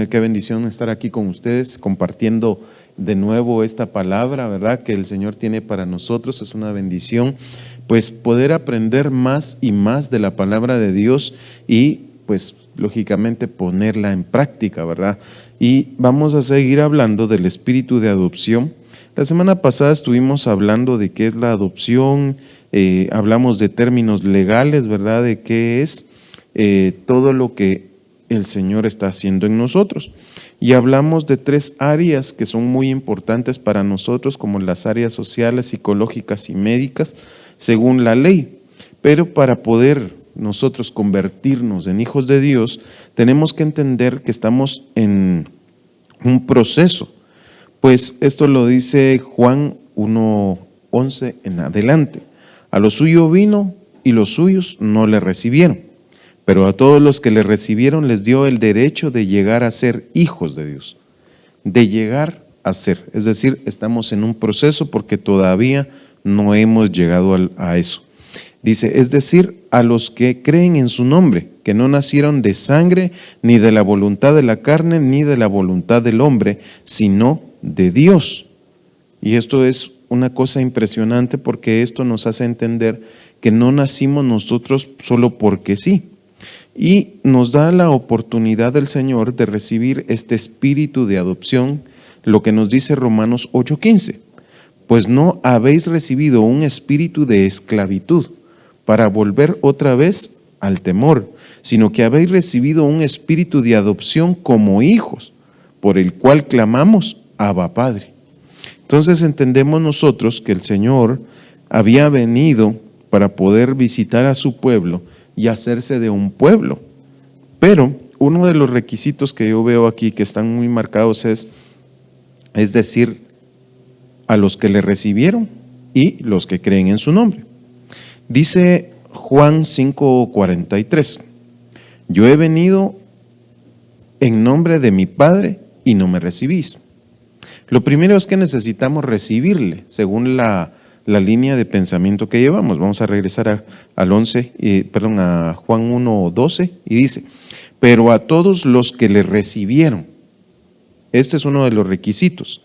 Qué bendición estar aquí con ustedes, compartiendo de nuevo esta palabra, ¿verdad? Que el Señor tiene para nosotros. Es una bendición, pues, poder aprender más y más de la palabra de Dios y, pues, lógicamente ponerla en práctica, ¿verdad? Y vamos a seguir hablando del espíritu de adopción. La semana pasada estuvimos hablando de qué es la adopción, hablamos de términos legales, ¿verdad? De qué es todo lo que el Señor está haciendo en nosotros. Y hablamos de 3 áreas que son muy importantes para nosotros, como las áreas sociales, psicológicas y médicas, según la ley. Pero para poder nosotros convertirnos en hijos de Dios, tenemos que entender que estamos en un proceso. Pues esto lo dice Juan 1:11 en adelante. A lo suyo vino y los suyos no le recibieron. Pero a todos los que le recibieron les dio el derecho de llegar a ser hijos de Dios. De llegar a ser. Es decir, estamos en un proceso porque todavía no hemos llegado a eso. Dice, es decir, a los que creen en su nombre, que no nacieron de sangre, ni de la voluntad de la carne, ni de la voluntad del hombre, sino de Dios. Y esto es una cosa impresionante porque esto nos hace entender que no nacimos nosotros solo porque sí. Y nos da la oportunidad del Señor de recibir este espíritu de adopción, lo que nos dice Romanos 8:15. Pues no habéis recibido un espíritu de esclavitud para volver otra vez al temor, sino que habéis recibido un espíritu de adopción como hijos, por el cual clamamos, Abba Padre. Entonces entendemos nosotros que el Señor había venido para poder visitar a su pueblo y hacerse de un pueblo. Pero uno de los requisitos que yo veo aquí que están muy marcados es decir, a los que le recibieron y los que creen en su nombre. Dice Juan 5:43, yo he venido en nombre de mi Padre y no me recibís. Lo primero es que necesitamos recibirle, según la línea de pensamiento que llevamos. Vamos a regresar a Juan 1:12 y dice, pero a todos los que le recibieron. Este es uno de los requisitos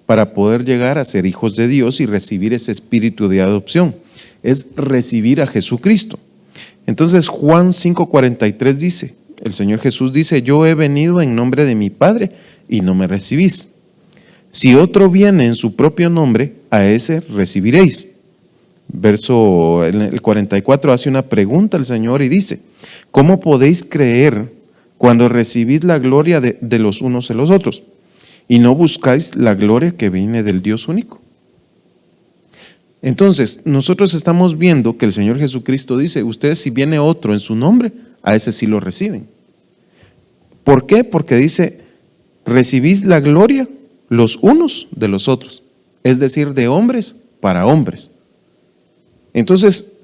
para poder llegar a ser hijos de Dios y recibir ese espíritu de adopción. Es recibir a Jesucristo. Entonces Juan 5:43 dice, el Señor Jesús dice, yo he venido en nombre de mi Padre y no me recibís. Si otro viene en su propio nombre, a ese recibiréis. El 44 hace una pregunta al Señor y dice, ¿cómo podéis creer cuando recibís la gloria de los unos de los otros y no buscáis la gloria que viene del Dios único? Entonces, nosotros estamos viendo que el Señor Jesucristo dice, ustedes si viene otro en su nombre, a ese sí lo reciben. ¿Por qué? Porque dice, recibís la gloria los unos de los otros, es decir, de hombres para hombres. Entonces,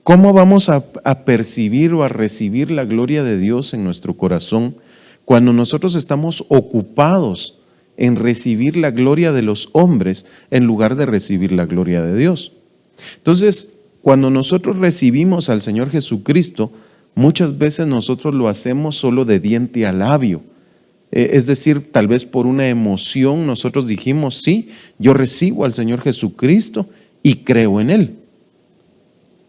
¿cómo vamos a percibir o a recibir la gloria de Dios en nuestro corazón cuando nosotros estamos ocupados en recibir la gloria de los hombres en lugar de recibir la gloria de Dios? Entonces, cuando nosotros recibimos al Señor Jesucristo, muchas veces nosotros lo hacemos solo de diente a labio. Es decir, tal vez por una emoción nosotros dijimos, sí, yo recibo al Señor Jesucristo y creo en Él.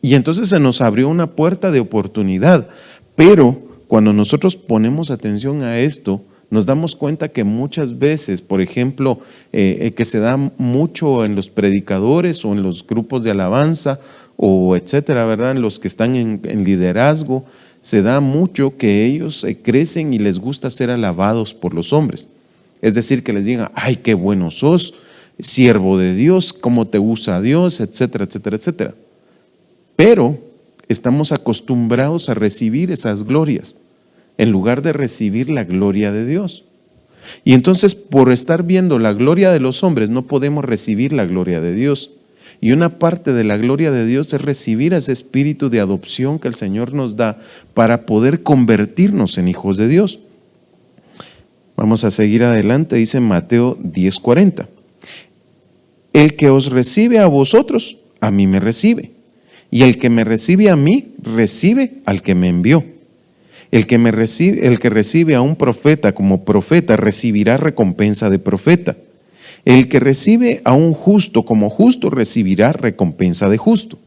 Y entonces se nos abrió una puerta de oportunidad. Pero cuando nosotros ponemos atención a esto, nos damos cuenta que muchas veces, por ejemplo, que se da mucho en los predicadores o en los grupos de alabanza o etcétera, ¿verdad? En los que están en liderazgo, se da mucho que ellos crecen y les gusta ser alabados por los hombres. Es decir, que les digan, ay, qué bueno sos, siervo de Dios, cómo te usa Dios, etcétera, etcétera, etcétera. Pero estamos acostumbrados a recibir esas glorias en lugar de recibir la gloria de Dios. Y entonces, por estar viendo la gloria de los hombres, no podemos recibir la gloria de Dios. Y una parte de la gloria de Dios es recibir ese espíritu de adopción que el Señor nos da para poder convertirnos en hijos de Dios. Vamos a seguir adelante, dice Mateo 10:40. El que os recibe a vosotros, a mí me recibe. Y el que me recibe a mí, recibe al que me envió. El que recibe a un profeta como profeta recibirá recompensa de profeta. El que recibe a un justo como justo recibirá recompensa de justo.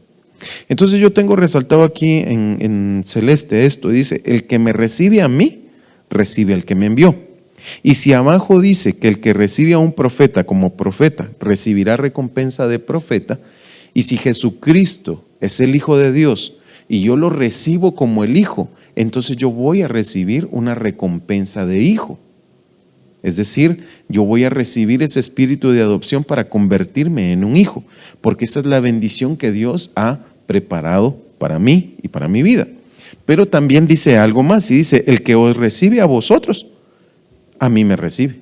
Entonces yo tengo resaltado aquí en celeste esto, dice, el que me recibe a mí, recibe al que me envió. Y si abajo dice que el que recibe a un profeta como profeta recibirá recompensa de profeta, y si Jesucristo es el Hijo de Dios y yo lo recibo como el Hijo, entonces yo voy a recibir una recompensa de hijo. Es decir, yo voy a recibir ese espíritu de adopción para convertirme en un hijo, porque esa es la bendición que Dios ha preparado para mí y para mi vida. Pero también dice algo más, y dice, el que os recibe a vosotros, a mí me recibe.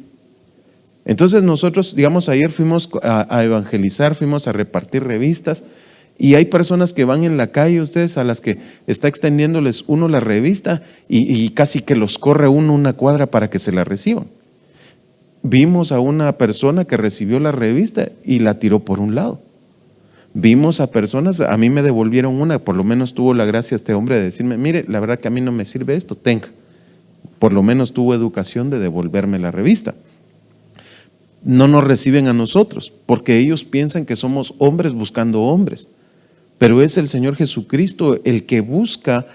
Entonces nosotros, digamos, ayer fuimos a evangelizar, fuimos a repartir revistas, y hay personas que van en la calle, ustedes, a las que está extendiéndoles uno la revista y casi que los corre uno una cuadra para que se la reciban. Vimos a una persona que recibió la revista y la tiró por un lado. Vimos a personas, a mí me devolvieron una, por lo menos tuvo la gracia este hombre de decirme, mire, la verdad que a mí no me sirve esto, tenga. Por lo menos tuvo educación de devolverme la revista. No nos reciben a nosotros, porque ellos piensan que somos hombres buscando hombres. Pero es el Señor Jesucristo el que busca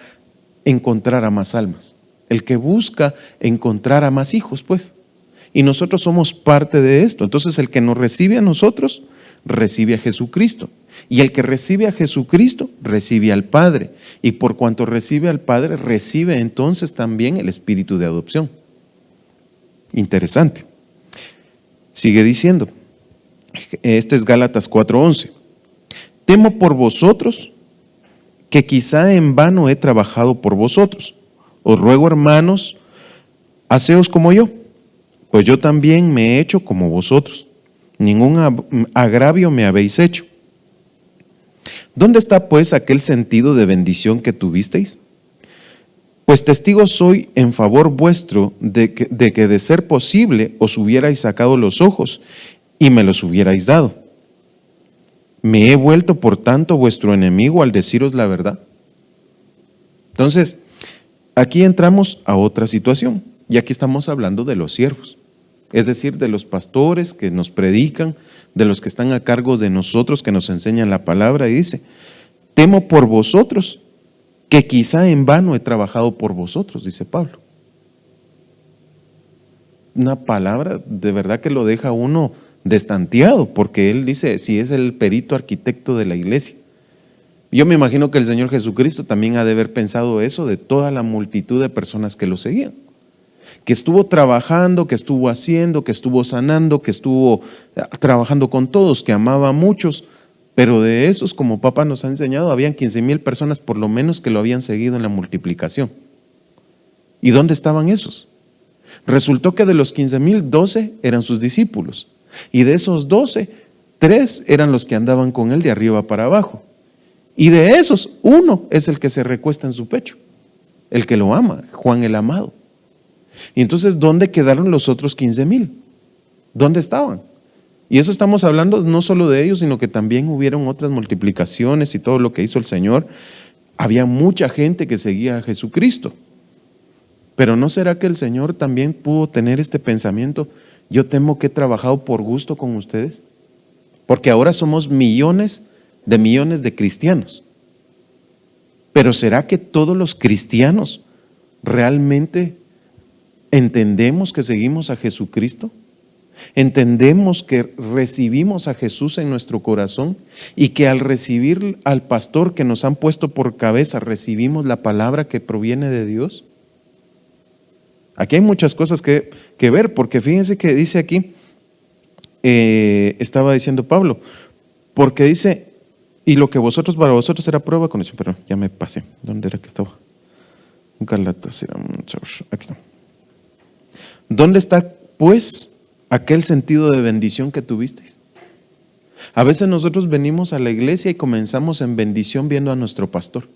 encontrar a más almas, el que busca encontrar a más hijos, pues. Y nosotros somos parte de esto. Entonces el que nos recibe a nosotros, recibe a Jesucristo. Y el que recibe a Jesucristo, recibe al Padre. Y por cuanto recibe al Padre, recibe entonces también el espíritu de adopción. Interesante. Sigue diciendo, este es Gálatas 4:11. Temo por vosotros, que quizá en vano he trabajado por vosotros. Os ruego, hermanos, haceos como yo, pues yo también me he hecho como vosotros. Ningún agravio me habéis hecho. ¿Dónde está pues aquel sentido de bendición que tuvisteis? Pues testigo soy en favor vuestro de que de ser posible os hubierais sacado los ojos y me los hubierais dado. ¿Me he vuelto por tanto vuestro enemigo al deciros la verdad? Entonces, aquí entramos a otra situación, y aquí estamos hablando de los siervos, es decir, de los pastores que nos predican, de los que están a cargo de nosotros, que nos enseñan la palabra, y dice, temo por vosotros, que quizá en vano he trabajado por vosotros, dice Pablo. Una palabra de verdad que lo deja uno destanteado, porque él dice, si es el perito arquitecto de la iglesia. Yo me imagino que el Señor Jesucristo también ha de haber pensado eso de toda la multitud de personas que lo seguían, que estuvo trabajando, que estuvo haciendo, que estuvo sanando, que estuvo trabajando con todos, que amaba a muchos, pero de esos, como Papá nos ha enseñado, habían 15,000 personas por lo menos que lo habían seguido en la multiplicación. ¿Y dónde estaban esos? Resultó que de los 15,000, 12 eran sus discípulos. Y de esos 12, 3 eran los que andaban con él de arriba para abajo. Y de esos, 1 es el que se recuesta en su pecho, el que lo ama, Juan el amado. Y entonces, ¿dónde quedaron los otros 15,000? ¿Dónde estaban? Y eso estamos hablando no solo de ellos, sino que también hubieron otras multiplicaciones y todo lo que hizo el Señor. Había mucha gente que seguía a Jesucristo. Pero ¿no será que el Señor también pudo tener este pensamiento? Yo temo que he trabajado por gusto con ustedes, porque ahora somos millones de cristianos. Pero ¿será que todos los cristianos realmente entendemos que seguimos a Jesucristo? ¿Entendemos que recibimos a Jesús en nuestro corazón y que al recibir al pastor que nos han puesto por cabeza, recibimos la palabra que proviene de Dios? Aquí hay muchas cosas que ver, porque fíjense que dice aquí, estaba diciendo Pablo, porque dice, y lo que para vosotros era prueba con eso, pero ya me pasé, ¿dónde era que estaba? Gálatas, aquí está. ¿Dónde está pues aquel sentido de bendición que tuvisteis? A veces nosotros venimos a la iglesia y comenzamos en bendición viendo a nuestro pastor.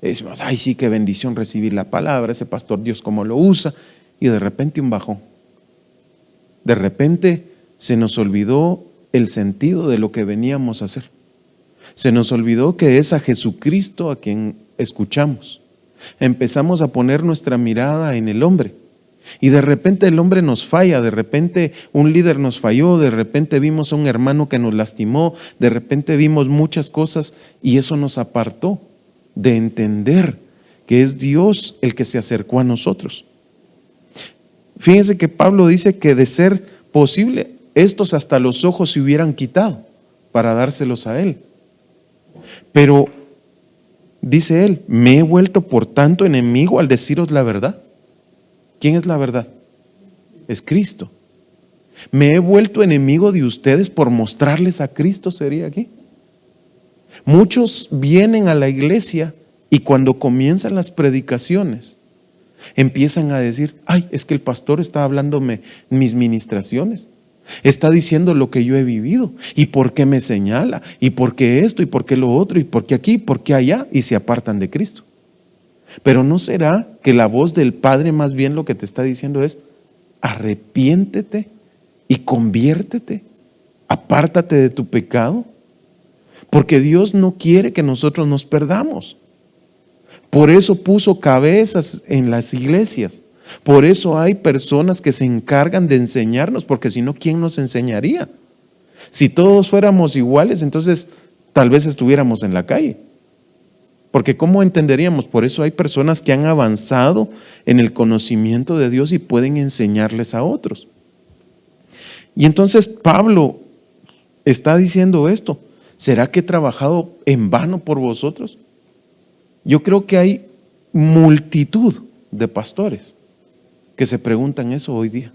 Y decimos, ay sí, qué bendición recibir la palabra, ese pastor Dios cómo lo usa, y de repente un bajón. De repente se nos olvidó el sentido de lo que veníamos a hacer. Se nos olvidó que es a Jesucristo a quien escuchamos. Empezamos a poner nuestra mirada en el hombre. Y de repente el hombre nos falla, de repente un líder nos falló, de repente vimos a un hermano que nos lastimó, de repente vimos muchas cosas y eso nos apartó de entender que es Dios el que se acercó a nosotros. Fíjense que Pablo dice que de ser posible, estos hasta los ojos se hubieran quitado para dárselos a él. Pero dice él, me he vuelto por tanto enemigo al deciros la verdad. ¿Quién es la verdad? Es Cristo. Me he vuelto enemigo de ustedes por mostrarles a Cristo, sería aquí. Muchos vienen a la iglesia y cuando comienzan las predicaciones, empiezan a decir, ay, es que el pastor está hablándome mis ministraciones, está diciendo lo que yo he vivido, y por qué me señala, y por qué esto, y por qué lo otro, y por qué aquí, y por qué allá, y se apartan de Cristo. Pero ¿no será que la voz del Padre más bien lo que te está diciendo es, arrepiéntete y conviértete, apártate de tu pecado? Porque Dios no quiere que nosotros nos perdamos. Por eso puso cabezas en las iglesias. Por eso hay personas que se encargan de enseñarnos, porque si no, ¿quién nos enseñaría? Si todos fuéramos iguales, entonces tal vez estuviéramos en la calle. Porque ¿cómo entenderíamos? Por eso hay personas que han avanzado en el conocimiento de Dios y pueden enseñarles a otros. Y entonces Pablo está diciendo esto. ¿Será que he trabajado en vano por vosotros? Yo creo que hay multitud de pastores que se preguntan eso hoy día.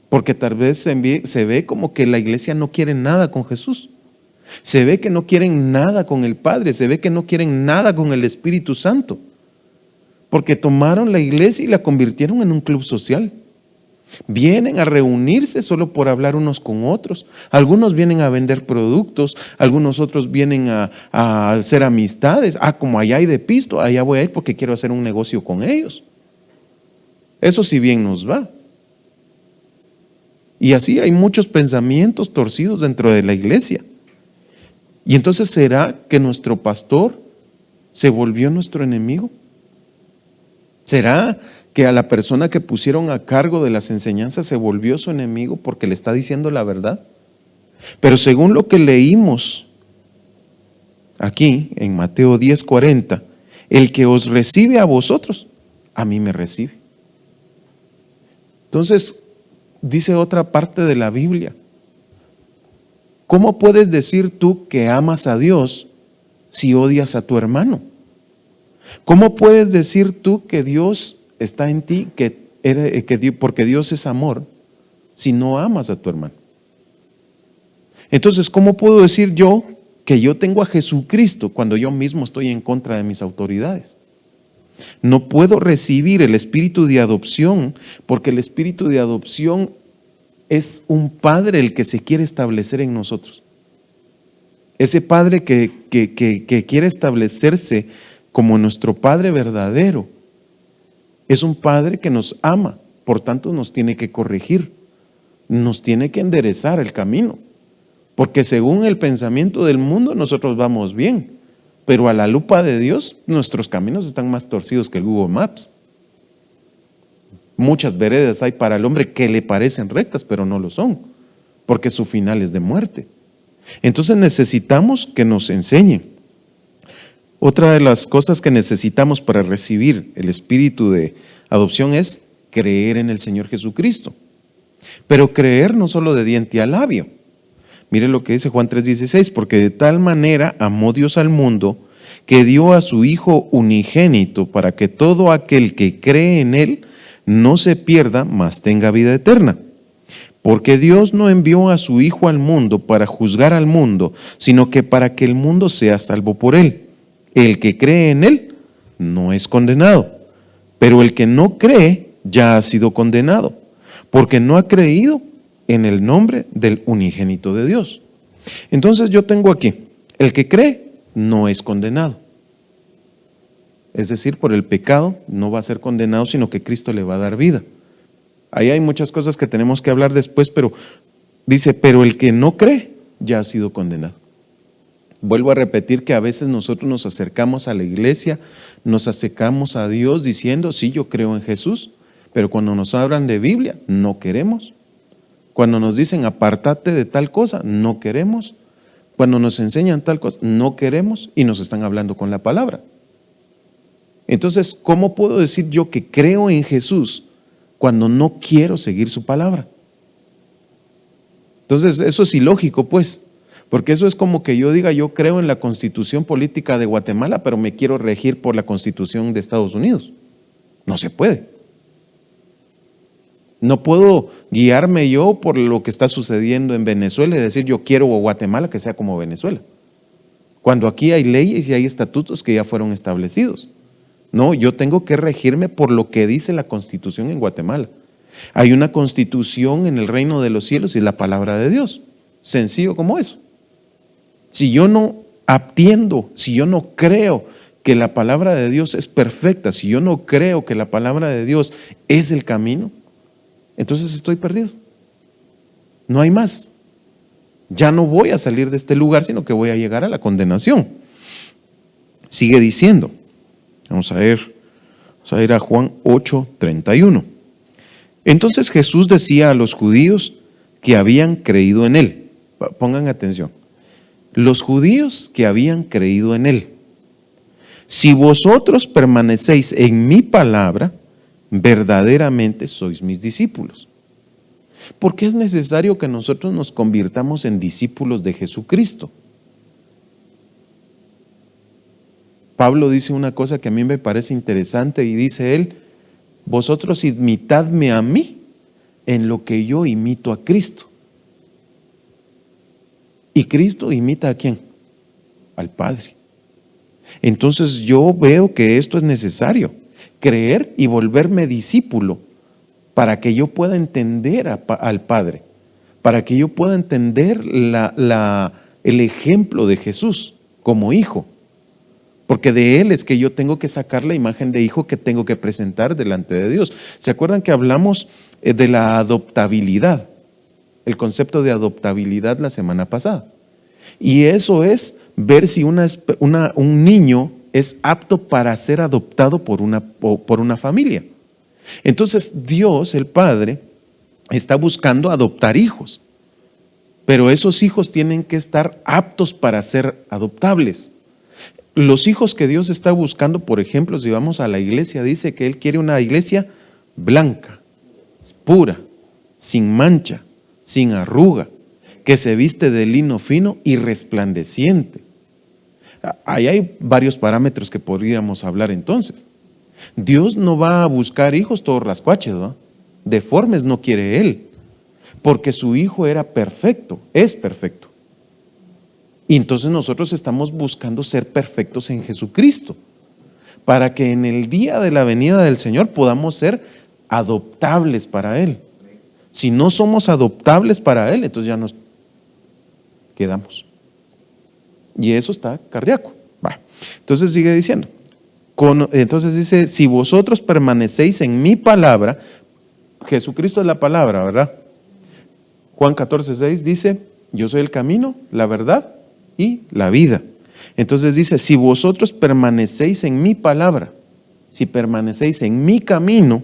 Porque tal vez se ve como que la iglesia no quiere nada con Jesús. Se ve que no quieren nada con el Padre, se ve que no quieren nada con el Espíritu Santo, porque tomaron la iglesia y la convirtieron en un club social. Vienen a reunirse solo por hablar unos con otros. Algunos vienen a vender productos, algunos otros vienen a hacer amistades. Como allá hay de pisto, allá voy a ir porque quiero hacer un negocio con ellos. Eso sí bien nos va. Y así hay muchos pensamientos torcidos dentro de la iglesia. Y entonces, ¿será que nuestro pastor se volvió nuestro enemigo? ¿Será que a la persona que pusieron a cargo de las enseñanzas se volvió su enemigo porque le está diciendo la verdad? Pero según lo que leímos aquí en Mateo 10:40, el que os recibe a vosotros, a mí me recibe. Entonces, dice otra parte de la Biblia, ¿cómo puedes decir tú que amas a Dios si odias a tu hermano? ¿Cómo puedes decir tú que Dios está en ti, porque Dios es amor, si no amas a tu hermano? Entonces, ¿cómo puedo decir yo que yo tengo a Jesucristo cuando yo mismo estoy en contra de mis autoridades? No puedo recibir el espíritu de adopción, porque el espíritu de adopción es un padre el que se quiere establecer en nosotros. Ese padre que quiere establecerse como nuestro padre verdadero, es un padre que nos ama, por tanto nos tiene que corregir, nos tiene que enderezar el camino, porque según el pensamiento del mundo nosotros vamos bien, pero a la lupa de Dios nuestros caminos están más torcidos que el Google Maps. Muchas veredas hay para el hombre que le parecen rectas, pero no lo son, porque su final es de muerte. Entonces necesitamos que nos enseñen. Otra de las cosas que necesitamos para recibir el espíritu de adopción es creer en el Señor Jesucristo. Pero creer no solo de diente a labio. Mire lo que dice Juan 3:16, porque de tal manera amó Dios al mundo que dio a su Hijo unigénito para que todo aquel que cree en Él no se pierda, mas tenga vida eterna. Porque Dios no envió a su Hijo al mundo para juzgar al mundo, sino que para que el mundo sea salvo por Él. El que cree en Él no es condenado, pero el que no cree ya ha sido condenado, porque no ha creído en el nombre del unigénito de Dios. Entonces yo tengo aquí, el que cree no es condenado. Es decir, por el pecado no va a ser condenado, sino que Cristo le va a dar vida. Ahí hay muchas cosas que tenemos que hablar después, pero dice, pero el que no cree ya ha sido condenado. Vuelvo a repetir que a veces nosotros nos acercamos a la iglesia, nos acercamos a Dios diciendo, sí, yo creo en Jesús, pero cuando nos hablan de Biblia, no queremos. Cuando nos dicen, apártate de tal cosa, no queremos. Cuando nos enseñan tal cosa, no queremos y nos están hablando con la palabra. Entonces, ¿cómo puedo decir yo que creo en Jesús cuando no quiero seguir su palabra? Entonces, eso es ilógico, pues. Porque eso es como que yo diga, yo creo en la Constitución Política de Guatemala, pero me quiero regir por la Constitución de Estados Unidos. No se puede. No puedo guiarme yo por lo que está sucediendo en Venezuela y decir, yo quiero Guatemala que sea como Venezuela. Cuando aquí hay leyes y hay estatutos que ya fueron establecidos. No, yo tengo que regirme por lo que dice la Constitución en Guatemala. Hay una Constitución en el reino de los cielos y la palabra de Dios. Sencillo como eso. Si yo no atiendo, si yo no creo que la palabra de Dios es perfecta, si yo no creo que la palabra de Dios es el camino, entonces estoy perdido. No hay más. Ya no voy a salir de este lugar, sino que voy a llegar a la condenación. Sigue diciendo, vamos a ir a Juan 8:31. Entonces Jesús decía a los judíos que habían creído en él. Pongan atención. Los judíos que habían creído en él. Si vosotros permanecéis en mi palabra, verdaderamente sois mis discípulos. ¿Por qué es necesario que nosotros nos convirtamos en discípulos de Jesucristo? Pablo dice una cosa que a mí me parece interesante y dice él, vosotros imitadme a mí en lo que yo imito a Cristo. ¿Y Cristo imita a quién? Al Padre. Entonces yo veo que esto es necesario, creer y volverme discípulo para que yo pueda entender al Padre, para que yo pueda entender el ejemplo de Jesús como hijo. Porque de Él es que yo tengo que sacar la imagen de hijo que tengo que presentar delante de Dios. ¿Se acuerdan que hablamos de la adoptabilidad? El concepto de adoptabilidad la semana pasada. Y eso es ver si un niño es apto para ser adoptado por una familia. Entonces Dios, el Padre, está buscando adoptar hijos. Pero esos hijos tienen que estar aptos para ser adoptables. Los hijos que Dios está buscando, por ejemplo, si vamos a la iglesia, dice que Él quiere una iglesia blanca, pura, sin mancha, sin arruga, que se viste de lino fino y resplandeciente. Ahí hay varios parámetros que podríamos hablar entonces. Dios no va a buscar hijos todos rascuaches, ¿no? Deformes no quiere Él, porque su hijo era perfecto, es perfecto. Y entonces nosotros estamos buscando ser perfectos en Jesucristo, para que en el día de la venida del Señor podamos ser adoptables para Él. Si no somos adoptables para Él, entonces ya nos quedamos. Y eso está cardíaco. Va. Entonces sigue diciendo. Entonces dice, si vosotros permanecéis en mi palabra, Jesucristo es la palabra, ¿verdad? Juan 14:6 dice, yo soy el camino, la verdad y la vida. Entonces dice, si vosotros permanecéis en mi palabra, si permanecéis en mi camino,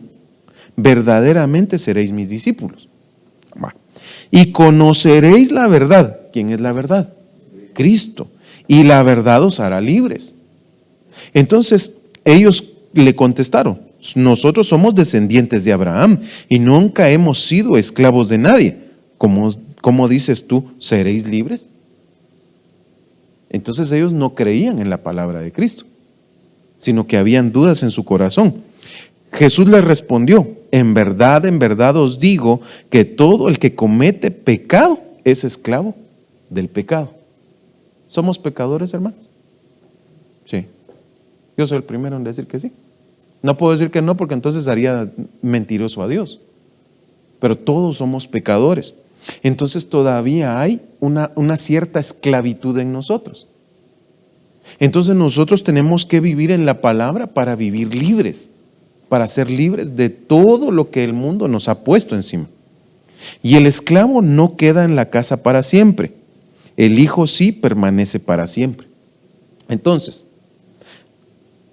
verdaderamente seréis mis discípulos. Y conoceréis la verdad. ¿Quién es la verdad? Cristo. Y la verdad os hará libres. Entonces ellos le contestaron, nosotros somos descendientes de Abraham y nunca hemos sido esclavos de nadie. ¿Cómo dices tú, seréis libres? Entonces ellos no creían en la palabra de Cristo, sino que habían dudas en su corazón. Jesús les respondió, en verdad os digo que todo el que comete pecado es esclavo del pecado. ¿Somos pecadores, hermanos? Sí. Yo soy el primero en decir que sí. No puedo decir que no, porque entonces haría mentiroso a Dios. Pero todos somos pecadores. Entonces todavía hay una cierta esclavitud en nosotros. Entonces nosotros tenemos que vivir en la palabra para vivir libres, para ser libres de todo lo que el mundo nos ha puesto encima. Y el esclavo no queda en la casa para siempre. el Hijo sí permanece para siempre. Entonces,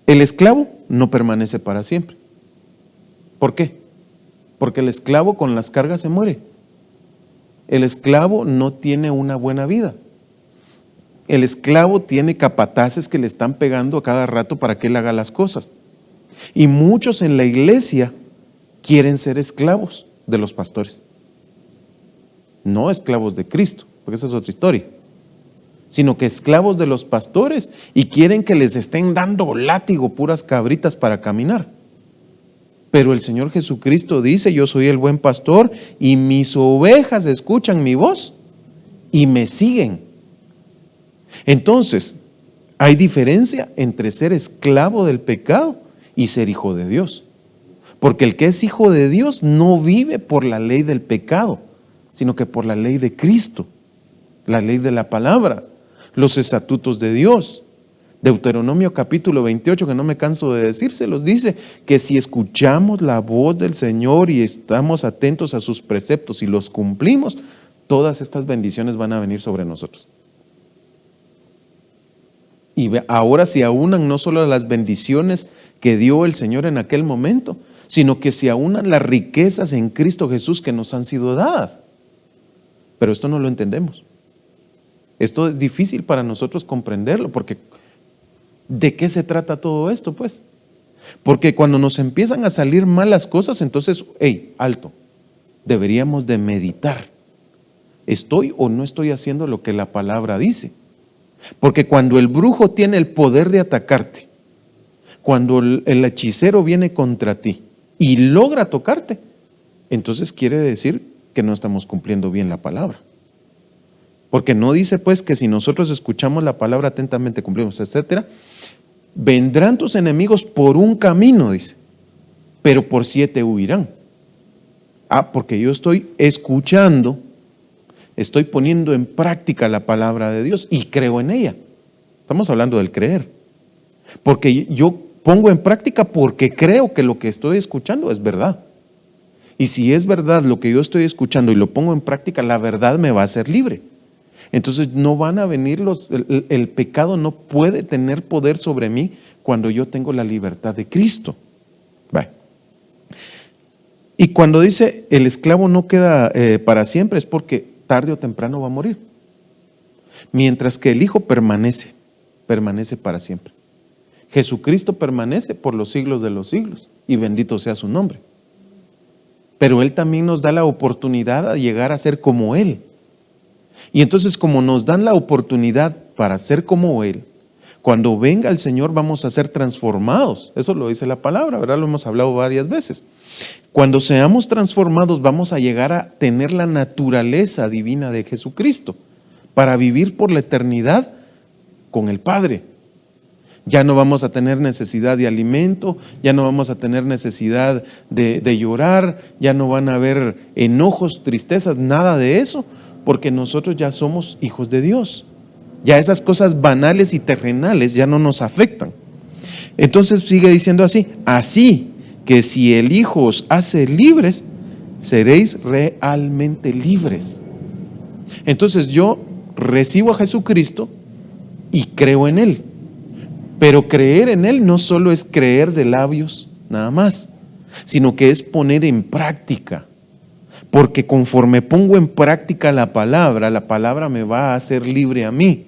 el esclavo no permanece para siempre. ¿Por qué? Porque el esclavo con las cargas se muere. El esclavo no tiene una buena vida. El esclavo tiene capataces que le están pegando a cada rato para que él haga las cosas. Y muchos en la iglesia quieren ser esclavos de los pastores. No esclavos de Cristo, porque esa es otra historia, sino que esclavos de los pastores y quieren que les estén dando látigo, puras cabritas para caminar. Pero el Señor Jesucristo dice: yo soy el buen pastor y mis ovejas escuchan mi voz y me siguen. Entonces, hay diferencia entre ser esclavo del pecado y ser hijo de Dios. Porque el que es hijo de Dios no vive por la ley del pecado, sino que por la ley de Cristo, la ley de la palabra, los estatutos de Dios. Deuteronomio capítulo 28, que no me canso de decírselos, dice que si escuchamos la voz del Señor y estamos atentos a sus preceptos y los cumplimos, todas estas bendiciones van a venir sobre nosotros. Y ahora se aunan no solo las bendiciones que dio el Señor en aquel momento, sino que se aunan las riquezas en Cristo Jesús que nos han sido dadas. Pero esto no lo entendemos. Esto es difícil para nosotros comprenderlo, porque ¿de qué se trata todo esto, pues? Porque cuando nos empiezan a salir malas cosas, entonces, alto, deberíamos de meditar. ¿Estoy o no estoy haciendo lo que la palabra dice? Porque cuando el brujo tiene el poder de atacarte, cuando el hechicero viene contra ti y logra tocarte, entonces quiere decir que no estamos cumpliendo bien la palabra. Porque no dice pues que si nosotros escuchamos la palabra atentamente, cumplimos, etcétera, vendrán tus enemigos por un camino, dice, pero por 7 huirán. Porque yo estoy escuchando, estoy poniendo en práctica la palabra de Dios y creo en ella. Estamos hablando del creer. Porque yo pongo en práctica porque creo que lo que estoy escuchando es verdad. Y si es verdad lo que yo estoy escuchando y lo pongo en práctica, la verdad me va a hacer libre. Entonces no van a venir el pecado no puede tener poder sobre mí cuando yo tengo la libertad de Cristo. Vale. Y cuando dice el esclavo no queda para siempre, es porque tarde o temprano va a morir. Mientras que el Hijo permanece para siempre. Jesucristo permanece por los siglos de los siglos y bendito sea su nombre. Pero Él también nos da la oportunidad de llegar a ser como Él. Y entonces, como nos dan la oportunidad para ser como Él, cuando venga el Señor vamos a ser transformados. Eso lo dice la palabra, ¿verdad? Lo hemos hablado varias veces. Cuando seamos transformados vamos a llegar a tener la naturaleza divina de Jesucristo para vivir por la eternidad con el Padre. Ya no vamos a tener necesidad de alimento, ya no vamos a tener necesidad de llorar, ya no van a haber enojos, tristezas, nada de eso, porque nosotros ya somos hijos de Dios. Ya esas cosas banales y terrenales ya no nos afectan. Entonces sigue diciendo así que si el Hijo os hace libres, seréis realmente libres. Entonces yo recibo a Jesucristo y creo en Él. Pero creer en Él no solo es creer de labios nada más, sino que es poner en práctica. Porque conforme pongo en práctica la palabra me va a hacer libre a mí.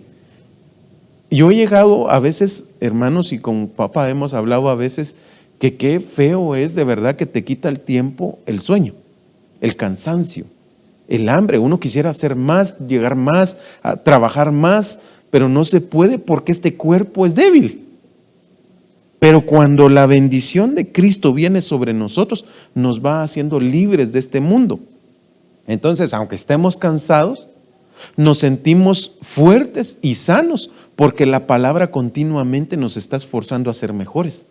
Yo he llegado a veces, hermanos, y con papá hemos hablado a veces, que qué feo es de verdad que te quita el tiempo, el sueño, el cansancio, el hambre. Uno quisiera hacer más, llegar más, a trabajar más, pero no se puede porque este cuerpo es débil. Pero cuando la bendición de Cristo viene sobre nosotros, nos va haciendo libres de este mundo. Entonces, aunque estemos cansados, nos sentimos fuertes y sanos porque la palabra continuamente nos está esforzando a ser mejores.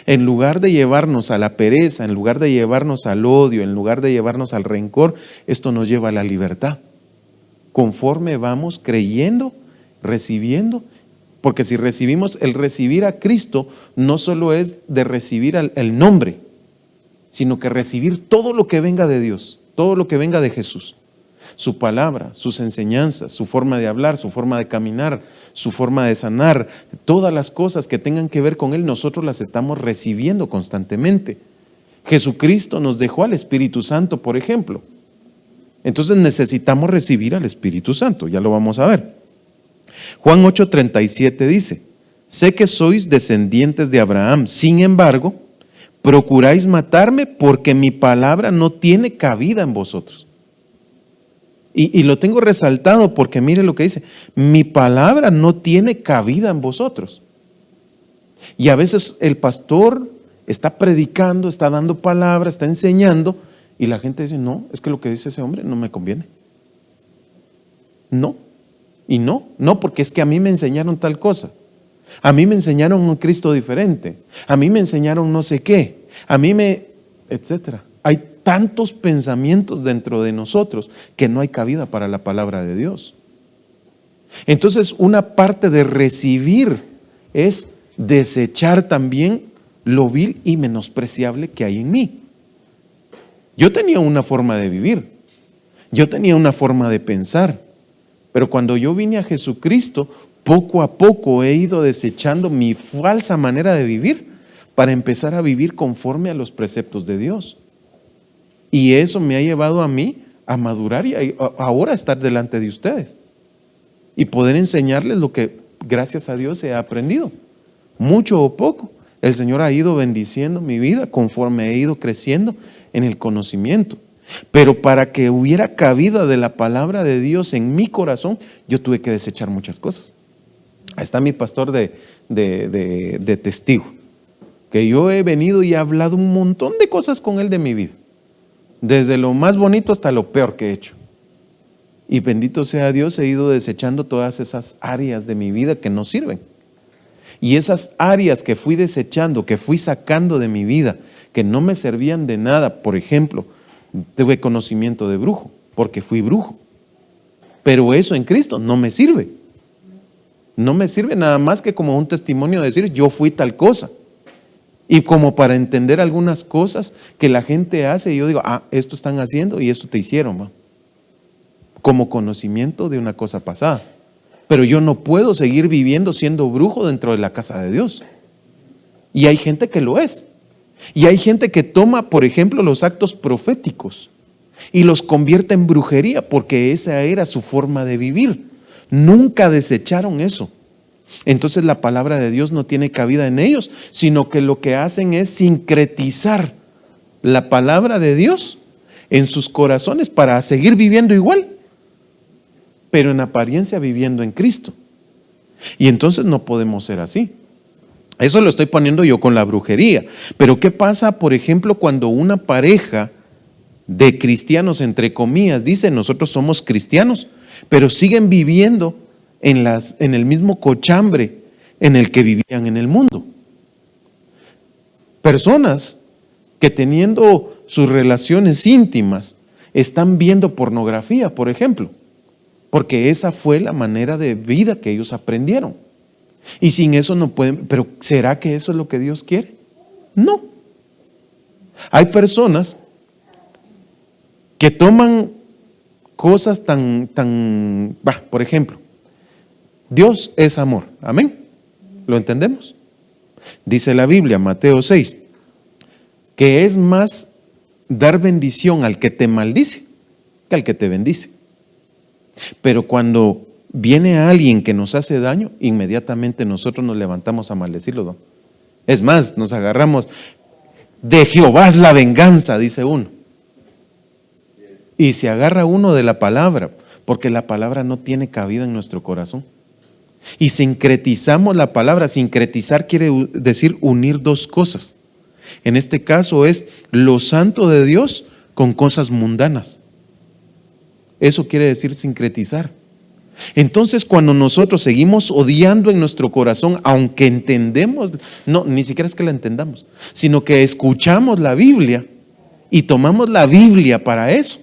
En lugar de llevarnos a la pereza, en lugar de llevarnos al odio, en lugar de llevarnos al rencor, esto nos lleva a la libertad. Conforme vamos creyendo, recibiendo, porque si recibimos, el recibir a Cristo no solo es de recibir el nombre, sino que recibir todo lo que venga de Dios, todo lo que venga de Jesús. su palabra, sus enseñanzas, su forma de hablar, su forma de caminar, su forma de sanar, todas las cosas que tengan que ver con Él, nosotros las estamos recibiendo constantemente. Jesucristo nos dejó al Espíritu Santo, por ejemplo. Entonces necesitamos recibir al Espíritu Santo, ya lo vamos a ver. Juan 8:37 dice: sé que sois descendientes de Abraham, sin embargo, procuráis matarme porque mi palabra no tiene cabida en vosotros. Y lo tengo resaltado porque mire lo que dice: mi palabra no tiene cabida en vosotros. Y a veces el pastor está predicando, está dando palabra, está enseñando, y la gente dice: no, es que lo que dice ese hombre no me conviene. No, y no, porque es que a mí me enseñaron tal cosa. A mí me enseñaron un Cristo diferente. A mí me enseñaron no sé qué. Etcétera. Hay tantos pensamientos dentro de nosotros que no hay cabida para la palabra de Dios. Entonces, una parte de recibir es desechar también lo vil y menospreciable que hay en mí. Yo tenía una forma de vivir, yo tenía una forma de pensar, pero cuando yo vine a Jesucristo, poco a poco he ido desechando mi falsa manera de vivir para empezar a vivir conforme a los preceptos de Dios. Y eso me ha llevado a mí a madurar y ahora estar delante de ustedes y poder enseñarles lo que gracias a Dios he aprendido, mucho o poco. El Señor ha ido bendiciendo mi vida conforme he ido creciendo en el conocimiento. Pero para que hubiera cabida de la palabra de Dios en mi corazón, yo tuve que desechar muchas cosas. Ahí está mi pastor de testigo, que yo he venido y he hablado un montón de cosas con él de mi vida, desde lo más bonito hasta lo peor que he hecho. Y bendito sea Dios, he ido desechando todas esas áreas de mi vida que no sirven. Y esas áreas que fui desechando, que fui sacando de mi vida, que no me servían de nada. Por ejemplo, tuve conocimiento de brujo, porque fui brujo. Pero eso en Cristo no me sirve. No me sirve nada más que como un testimonio de decir, yo fui tal cosa. Y como para entender algunas cosas que la gente hace, y yo digo, esto están haciendo y esto te hicieron, ¿va? Como conocimiento de una cosa pasada. Pero yo no puedo seguir viviendo siendo brujo dentro de la casa de Dios. Y hay gente que lo es. Y hay gente que toma, por ejemplo, los actos proféticos y los convierte en brujería porque esa era su forma de vivir. Nunca desecharon eso. Entonces la palabra de Dios no tiene cabida en ellos, sino que lo que hacen es sincretizar la palabra de Dios en sus corazones para seguir viviendo igual, pero en apariencia viviendo en Cristo. Y entonces no podemos ser así. Eso lo estoy poniendo yo con la brujería. Pero ¿qué pasa, por ejemplo, cuando una pareja de cristianos, entre comillas, dice nosotros somos cristianos, pero siguen viviendo en el mismo cochambre en el que vivían en el mundo? Personas que teniendo sus relaciones íntimas están viendo pornografía, por ejemplo, porque esa fue la manera de vida que ellos aprendieron. Y sin eso no pueden, pero ¿será que eso es lo que Dios quiere? No. Hay personas que toman cosas por ejemplo, Dios es amor, amén. ¿Lo entendemos? Dice la Biblia, Mateo 6, que es más dar bendición al que te maldice que al que te bendice. Pero cuando viene alguien que nos hace daño, inmediatamente nosotros nos levantamos a maldecirlo, ¿no? Es más, nos agarramos, de Jehová es la venganza, dice uno. Y se agarra uno de la palabra, porque la palabra no tiene cabida en nuestro corazón. Y sincretizamos la palabra. Sincretizar quiere decir unir dos cosas. En este caso es lo santo de Dios con cosas mundanas. Eso quiere decir sincretizar. Entonces, cuando nosotros seguimos odiando en nuestro corazón, aunque entendemos, no, ni siquiera es que la entendamos, sino que escuchamos la Biblia y tomamos la Biblia para eso,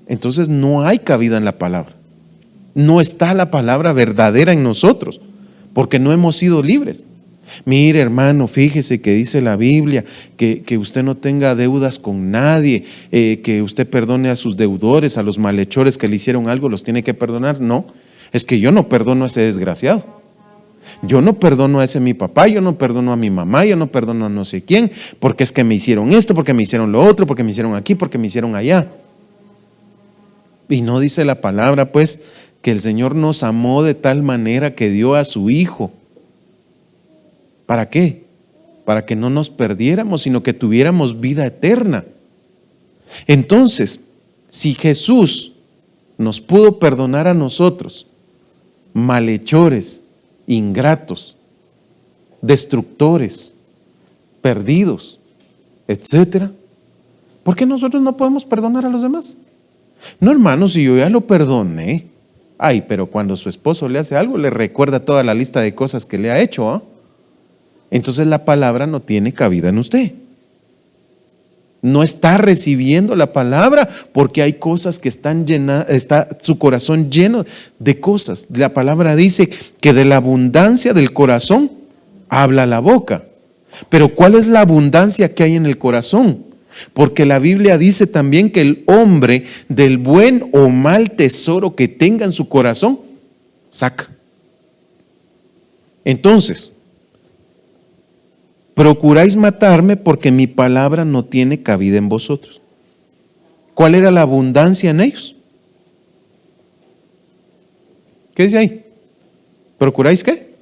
entonces no hay cabida en la palabra. No está la palabra verdadera en nosotros, porque no hemos sido libres. Mire, hermano, fíjese que dice la Biblia que usted no tenga deudas con nadie, que usted perdone a sus deudores, a los malhechores que le hicieron algo, los tiene que perdonar. No, es que yo no perdono a ese desgraciado. Yo no perdono a ese mi papá, yo no perdono a mi mamá, yo no perdono a no sé quién, porque es que me hicieron esto, porque me hicieron lo otro, porque me hicieron aquí, porque me hicieron allá. Y no dice la palabra, pues, que el Señor nos amó de tal manera que dio a su Hijo. ¿Para qué? Para que no nos perdiéramos, sino que tuviéramos vida eterna. Entonces, si Jesús nos pudo perdonar a nosotros, malhechores, ingratos, destructores, perdidos, etcétera, ¿por qué nosotros no podemos perdonar a los demás? No, hermano, si yo ya lo perdoné, ay, pero cuando su esposo le hace algo, le recuerda toda la lista de cosas que le ha hecho, ¿ah? Entonces la palabra no tiene cabida en usted. No está recibiendo la palabra porque hay cosas que están llenas, está su corazón lleno de cosas. La palabra dice que de la abundancia del corazón habla la boca. Pero ¿cuál es la abundancia que hay en el corazón? Porque la Biblia dice también que el hombre del buen o mal tesoro que tenga en su corazón saca. Entonces, procuráis matarme porque mi palabra no tiene cabida en vosotros. ¿Cuál era la abundancia en ellos? ¿Qué dice ahí? ¿Procuráis qué?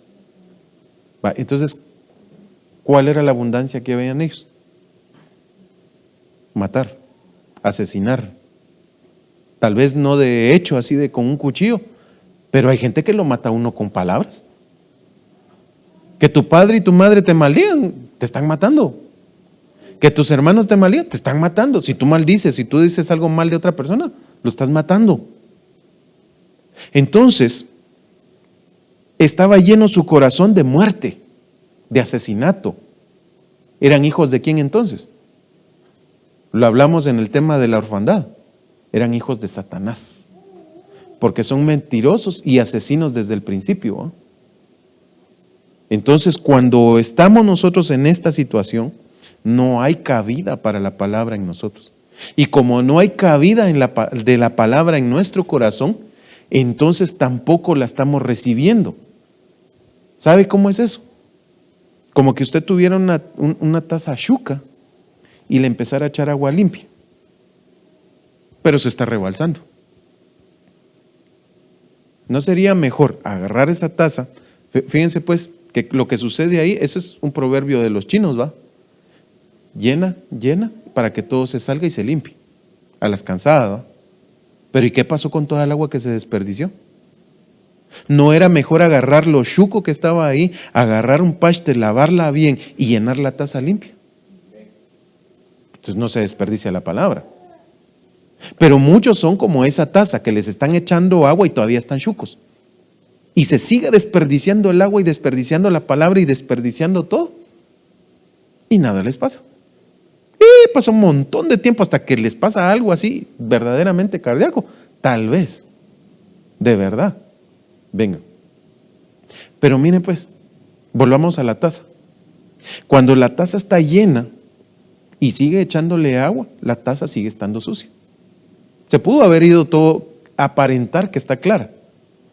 Entonces, ¿cuál era la abundancia que había en ellos? Matar, asesinar. Tal vez no de hecho así de con un cuchillo, pero hay gente que lo mata a uno con palabras. Que tu padre y tu madre te maldigan, te están matando. Que tus hermanos te maldigan, te están matando. Si tú maldices, si tú dices algo mal de otra persona, lo estás matando. Entonces, estaba lleno su corazón de muerte, de asesinato. ¿Eran hijos de quién entonces? Lo hablamos en el tema de la orfandad. Eran hijos de Satanás, porque son mentirosos y asesinos desde el principio, ¿eh? Entonces, cuando estamos nosotros en esta situación, no hay cabida para la palabra en nosotros. Y como no hay cabida de la palabra en nuestro corazón, entonces tampoco la estamos recibiendo. ¿Sabe cómo es eso? Como que usted tuviera una taza chuca y le empezara a echar agua limpia, pero se está rebalsando. ¿No sería mejor agarrar esa taza? Fíjense pues que lo que sucede ahí, ese es un proverbio de los chinos, ¿va? Llena, llena, para que todo se salga y se limpie, a las cansadas, ¿va? Pero ¿y qué pasó con toda el agua que se desperdició? ¿No era mejor agarrar lo chuco que estaba ahí, agarrar un paste, lavarla bien y llenar la taza limpia? Entonces no se desperdicia la palabra. Pero muchos son como esa taza que les están echando agua y todavía están chucos. Y se sigue desperdiciando el agua y desperdiciando la palabra y desperdiciando todo. Y nada les pasa. Y pasa un montón de tiempo hasta que les pasa algo así verdaderamente cardíaco. Tal vez. De verdad. Venga. Pero miren pues, volvamos a la taza. Cuando la taza está llena y sigue echándole agua, la taza sigue estando sucia. Se pudo haber ido todo, aparentar que está clara,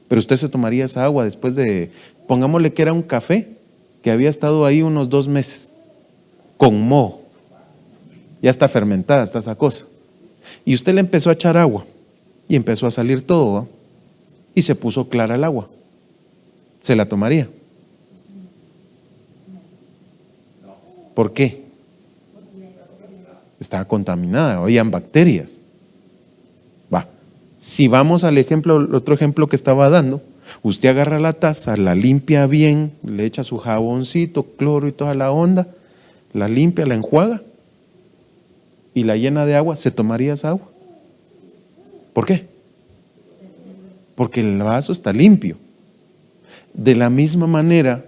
pero usted se tomaría esa agua después de, pongámosle que era un café que había estado ahí unos 2 meses, con moho, ya está fermentada, está esa cosa, y usted le empezó a echar agua, y empezó a salir todo, ¿no? Y se puso clara el agua, ¿se la tomaría? ¿Por qué? Estaba contaminada, habían bacterias. Si vamos al ejemplo, el otro ejemplo que estaba dando, usted agarra la taza, la limpia bien, le echa su jaboncito, cloro y toda la onda, la limpia, la enjuaga y la llena de agua, ¿se tomaría esa agua? ¿Por qué? Porque el vaso está limpio. De la misma manera,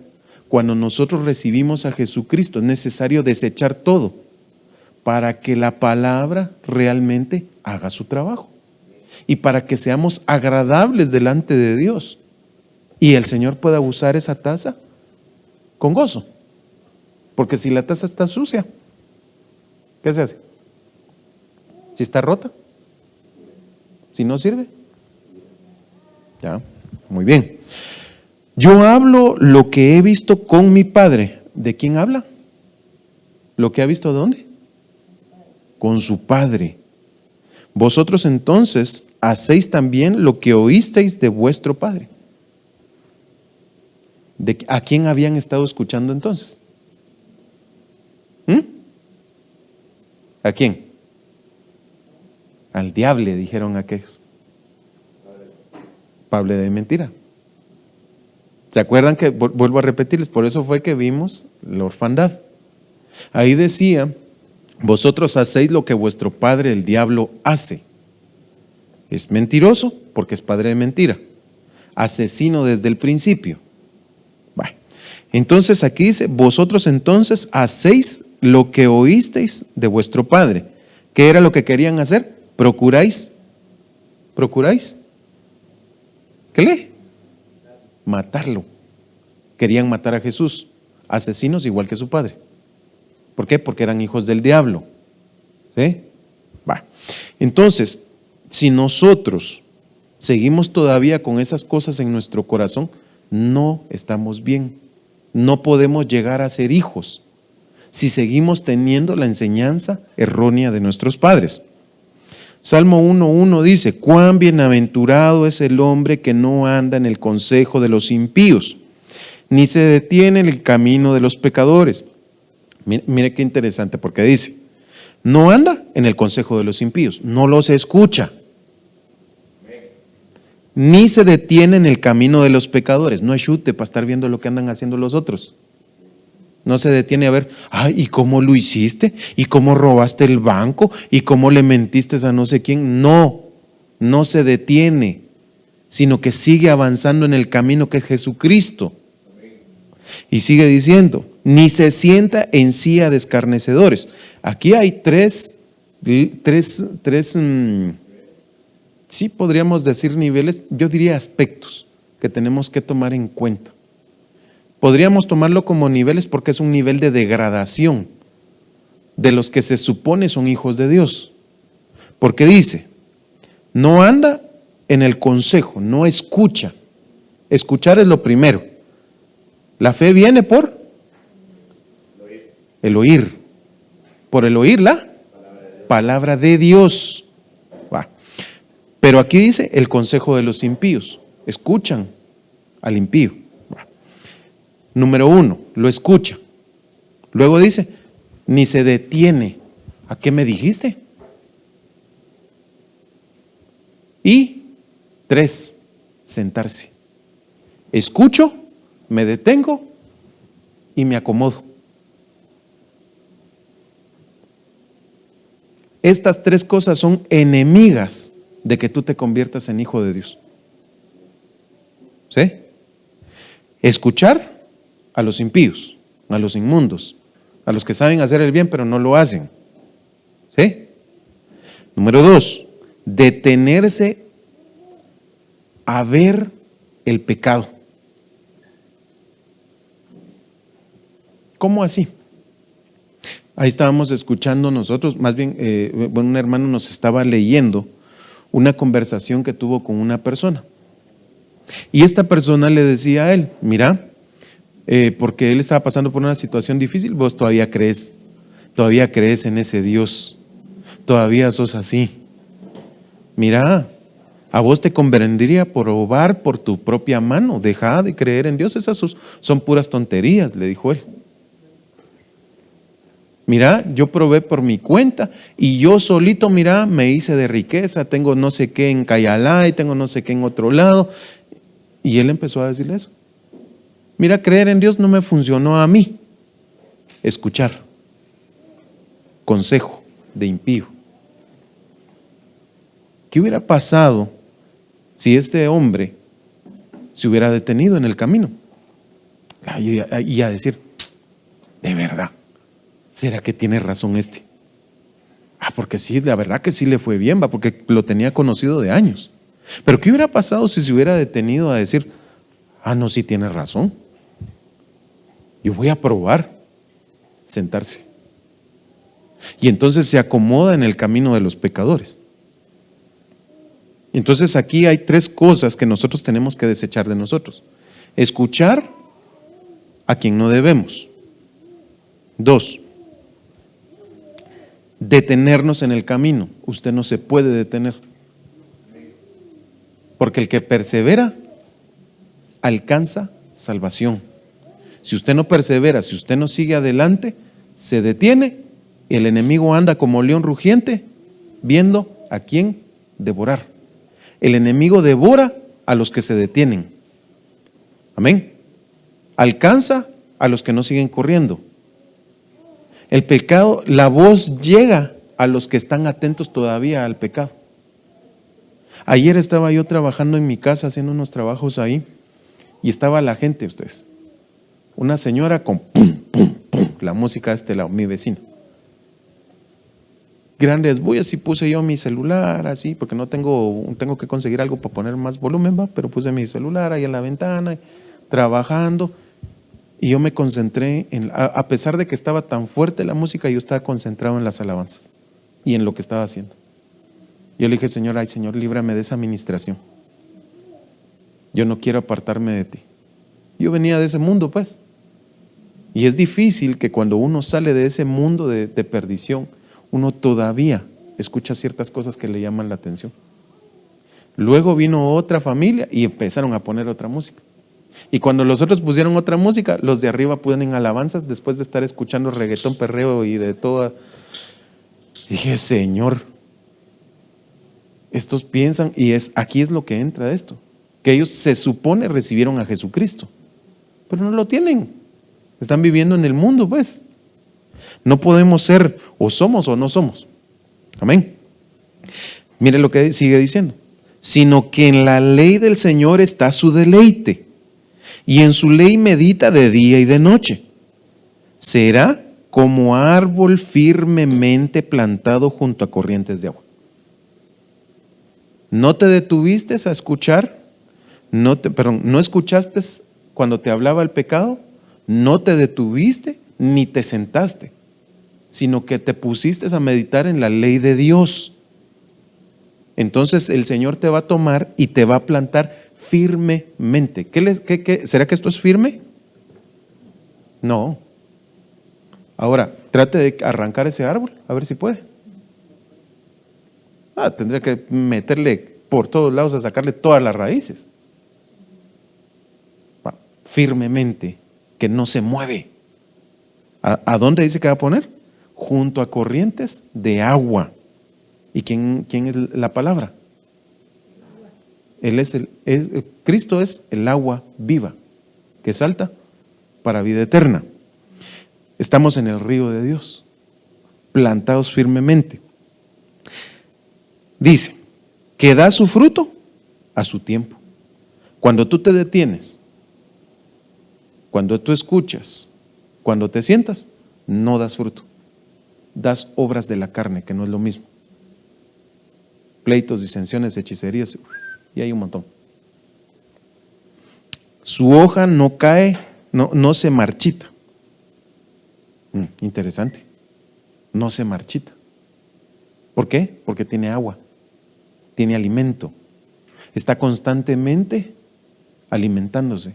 cuando nosotros recibimos a Jesucristo, es necesario desechar todo para que la palabra realmente haga su trabajo. Y para que seamos agradables delante de Dios. Y el Señor pueda usar esa taza con gozo. Porque si la taza está sucia, ¿qué se hace? Si está rota, si no sirve. Ya, muy bien. Yo hablo lo que he visto con mi Padre. ¿De quién habla? ¿Lo que ha visto dónde? Con su Padre. Vosotros entonces hacéis también lo que oísteis de vuestro Padre. ¿A quién habían estado escuchando entonces? ¿A quién? Al diablo, dijeron aquellos. Pablo de mentira. ¿Se acuerdan que, vuelvo a repetirles, por eso fue que vimos la orfandad? Ahí decía, vosotros hacéis lo que vuestro padre el diablo hace. Es mentiroso porque es padre de mentira. Asesino desde el principio. Bueno, entonces aquí dice, vosotros entonces hacéis lo que oísteis de vuestro padre. ¿Qué era lo que querían hacer? ¿Procuráis? ¿Qué lee? Matarlo. Querían matar a Jesús. Asesinos igual que su padre. ¿Por qué? Porque eran hijos del diablo. ¿Sí? Va. Entonces, si nosotros seguimos todavía con esas cosas en nuestro corazón, no estamos bien. No podemos llegar a ser hijos si seguimos teniendo la enseñanza errónea de nuestros padres. Salmo 1:1 dice, cuán bienaventurado es el hombre que no anda en el consejo de los impíos, ni se detiene en el camino de los pecadores. Mire qué interesante, porque dice, no anda en el consejo de los impíos, no los escucha, ni se detiene en el camino de los pecadores. No es chute para estar viendo lo que andan haciendo los otros. No se detiene a ver, ay, ¿y cómo lo hiciste? ¿Y cómo robaste el banco? ¿Y cómo le mentiste a no sé quién? No, no se detiene, sino que sigue avanzando en el camino que es Jesucristo. Y sigue diciendo, ni se sienta en silla de escarnecedores. Aquí hay tres, sí podríamos decir niveles, yo diría aspectos que tenemos que tomar en cuenta. Podríamos tomarlo como niveles porque es un nivel de degradación de los que se supone son hijos de Dios. Porque dice, no anda en el consejo, no escucha. Escuchar es lo primero. La fe viene por el oír. Por el oír la palabra de Dios. Va. Pero aquí dice el consejo de los impíos. Escuchan al impío. Número 1, lo escucha. Luego dice, ni se detiene. ¿A qué me dijiste? Y 3, sentarse. Escucho, me detengo y me acomodo. Estas 3 cosas son enemigas de que tú te conviertas en hijo de Dios. ¿Sí? Escuchar a los impíos, a los inmundos, a los que saben hacer el bien pero no lo hacen. ¿Sí? Número 2, detenerse a ver el pecado. ¿Cómo así? Ahí estábamos escuchando nosotros, más bien, un hermano nos estaba leyendo una conversación que tuvo con una persona. Y esta persona le decía a él, mira, porque él estaba pasando por una situación difícil, vos todavía crees en ese Dios, todavía sos así. Mira, a vos te convendría probar por tu propia mano, deja de creer en Dios, esas son puras tonterías, le dijo él. Mira, yo probé por mi cuenta y yo solito, mira, me hice de riqueza, tengo no sé qué en Cayalá y tengo no sé qué en otro lado. Y él empezó a decirle eso. Mira, creer en Dios no me funcionó a mí. Escuchar. Consejo de impío. ¿Qué hubiera pasado si este hombre se hubiera detenido en el camino? Y a decir, de verdad, ¿será que tiene razón este? Porque sí, la verdad que sí le fue bien, va, porque lo tenía conocido de años. Pero ¿qué hubiera pasado si se hubiera detenido a decir, no, sí tiene razón? Yo voy a probar. sentarse. Y entonces se acomoda en el camino de los pecadores. Entonces aquí hay 3 cosas que nosotros tenemos que desechar de nosotros. Escuchar a quien no debemos. 2, detenernos en el camino. Usted no se puede detener. Porque el que persevera alcanza salvación. Si usted no persevera, si usted no sigue adelante, se detiene, el enemigo anda como león rugiente, viendo a quién devorar. El enemigo devora a los que se detienen. Amén. Alcanza a los que no siguen corriendo. El pecado, la voz llega a los que están atentos todavía al pecado. Ayer estaba yo trabajando en mi casa, haciendo unos trabajos ahí, y estaba la gente, ustedes. Una señora con pum, pum, pum, la música de este lado, mi vecino. Grandes bullas, y puse yo mi celular así, porque no tengo que conseguir algo para poner más volumen, ¿va? Pero puse mi celular ahí en la ventana, trabajando, y yo me concentré, a pesar de que estaba tan fuerte la música, yo estaba concentrado en las alabanzas y en lo que estaba haciendo. Yo le dije, Señor, ay Señor, líbrame de esa administración. Yo no quiero apartarme de ti. Yo venía de ese mundo, pues. Y es difícil que cuando uno sale de ese mundo de perdición, uno todavía escucha ciertas cosas que le llaman la atención. Luego vino otra familia y empezaron a poner otra música. Y cuando los otros pusieron otra música, los de arriba ponen alabanzas después de estar escuchando reggaetón, perreo y de toda. Dije, Señor, estos piensan, y aquí es lo que entra esto, que ellos se supone recibieron a Jesucristo, pero no lo tienen. Están viviendo en el mundo, pues. No podemos ser o somos o no somos. Amén. Mire lo que sigue diciendo. Sino que en la ley del Señor está su deleite, y en su ley medita de día y de noche. Será como árbol firmemente plantado junto a corrientes de agua. ¿No te detuviste a escuchar? ¿No escuchaste cuando te hablaba el pecado? No te detuviste ni te sentaste, sino que te pusiste a meditar en la ley de Dios. Entonces el Señor te va a tomar y te va a plantar firmemente. ¿Será que esto es firme? No. Ahora, trate de arrancar ese árbol, a ver si puede. Tendría que meterle por todos lados a sacarle todas las raíces. Firmemente, que no se mueve. ¿A dónde dice que va a poner? Junto a corrientes de agua. ¿Y quién es la palabra? Cristo es el agua viva que salta para vida eterna. Estamos en el río de Dios, plantados firmemente. Dice que da su fruto a su tiempo. Cuando tú te detienes, cuando tú escuchas, cuando te sientas, no das fruto. Das obras de la carne, que no es lo mismo. Pleitos, disensiones, hechicerías, y hay un montón. Su hoja no cae, no se marchita. Interesante. No se marchita. ¿Por qué? Porque tiene agua, tiene alimento. Está constantemente alimentándose,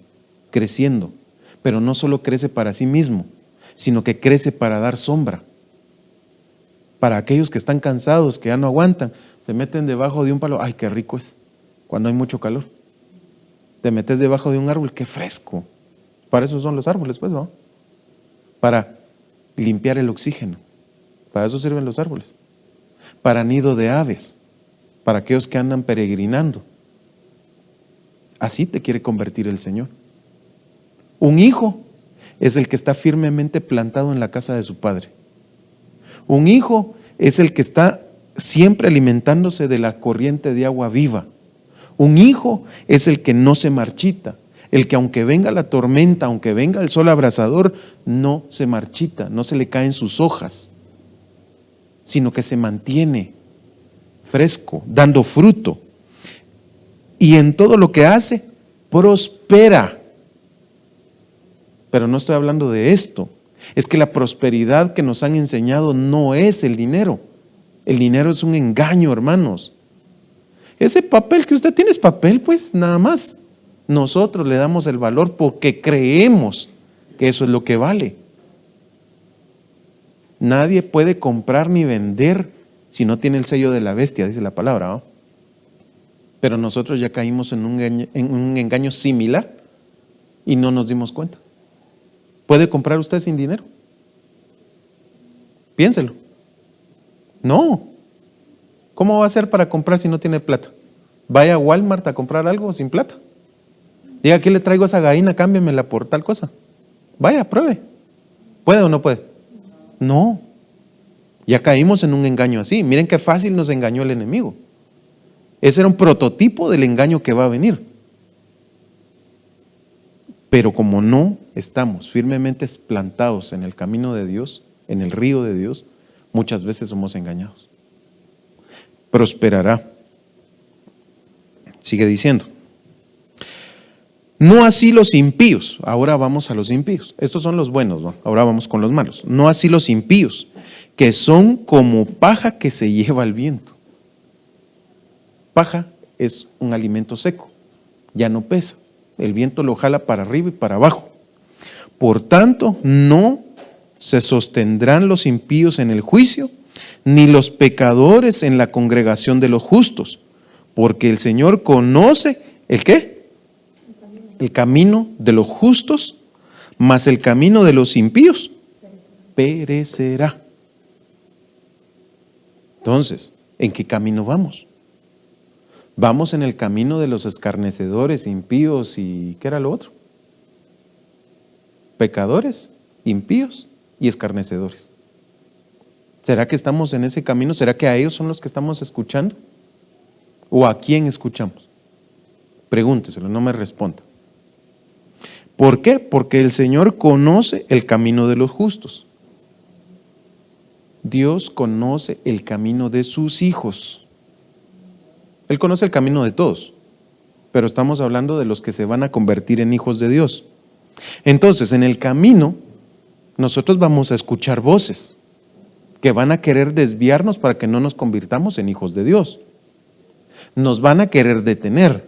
creciendo. Pero no solo crece para sí mismo, sino que crece para dar sombra. Para aquellos que están cansados, que ya no aguantan, se meten debajo de un palo. ¡Ay, qué rico es! Cuando hay mucho calor. Te metes debajo de un árbol, ¡qué fresco! Para eso son los árboles, pues, ¿no? Para limpiar el oxígeno. Para eso sirven los árboles. Para nido de aves. Para aquellos que andan peregrinando. Así te quiere convertir el Señor. Un hijo es el que está firmemente plantado en la casa de su padre. Un hijo es el que está siempre alimentándose de la corriente de agua viva. Un hijo es el que no se marchita, el que aunque venga la tormenta, aunque venga el sol abrasador, no se marchita, no se le caen sus hojas, sino que se mantiene fresco, dando fruto. Y en todo lo que hace, prospera. Pero no estoy hablando de esto, Es que la prosperidad que nos han enseñado no es el dinero. El dinero es un engaño, hermanos. Ese papel que usted tiene es papel, pues, nada más. Nosotros le damos el valor porque creemos que eso es lo que vale. Nadie puede comprar ni vender si no tiene el sello de la bestia, dice la palabra, ¿no? Pero nosotros ya caímos en un engaño similar y no nos dimos cuenta. ¿Puede comprar usted sin dinero? Piénselo. No. ¿Cómo va a hacer para comprar si no tiene plata? Vaya a Walmart a comprar algo sin plata. Diga, aquí le traigo esa gallina, cámbiamela por tal cosa. Vaya, pruebe. ¿Puede o no puede? No. Ya caímos en un engaño así. Miren qué fácil nos engañó el enemigo. Ese era un prototipo del engaño que va a venir. Pero como no estamos firmemente plantados en el camino de Dios, en el río de Dios, muchas veces somos engañados. Prosperará. Sigue diciendo. No así los impíos. Ahora vamos a los impíos. Estos son los buenos, ¿no? Ahora vamos con los malos. No así los impíos, que son como paja que se lleva el viento. Paja es un alimento seco, ya no pesa. El viento lo jala para arriba y para abajo. Por tanto, no se sostendrán los impíos en el juicio, ni los pecadores en la congregación de los justos, porque el Señor conoce, ¿el qué? El camino de los justos, mas el camino de los impíos perecerá. Entonces, ¿en qué camino vamos? Vamos en el camino de los escarnecedores, impíos y ¿qué era lo otro? Pecadores, impíos y escarnecedores. ¿Será que estamos en ese camino? ¿Será que a ellos son los que estamos escuchando? ¿O a quién escuchamos? Pregúnteselo, no me responda. ¿Por qué? Porque el Señor conoce el camino de los justos. Dios conoce el camino de sus hijos. Él conoce el camino de todos, pero estamos hablando de los que se van a convertir en hijos de Dios. Entonces, en el camino, nosotros vamos a escuchar voces que van a querer desviarnos para que no nos convirtamos en hijos de Dios. Nos van a querer detener.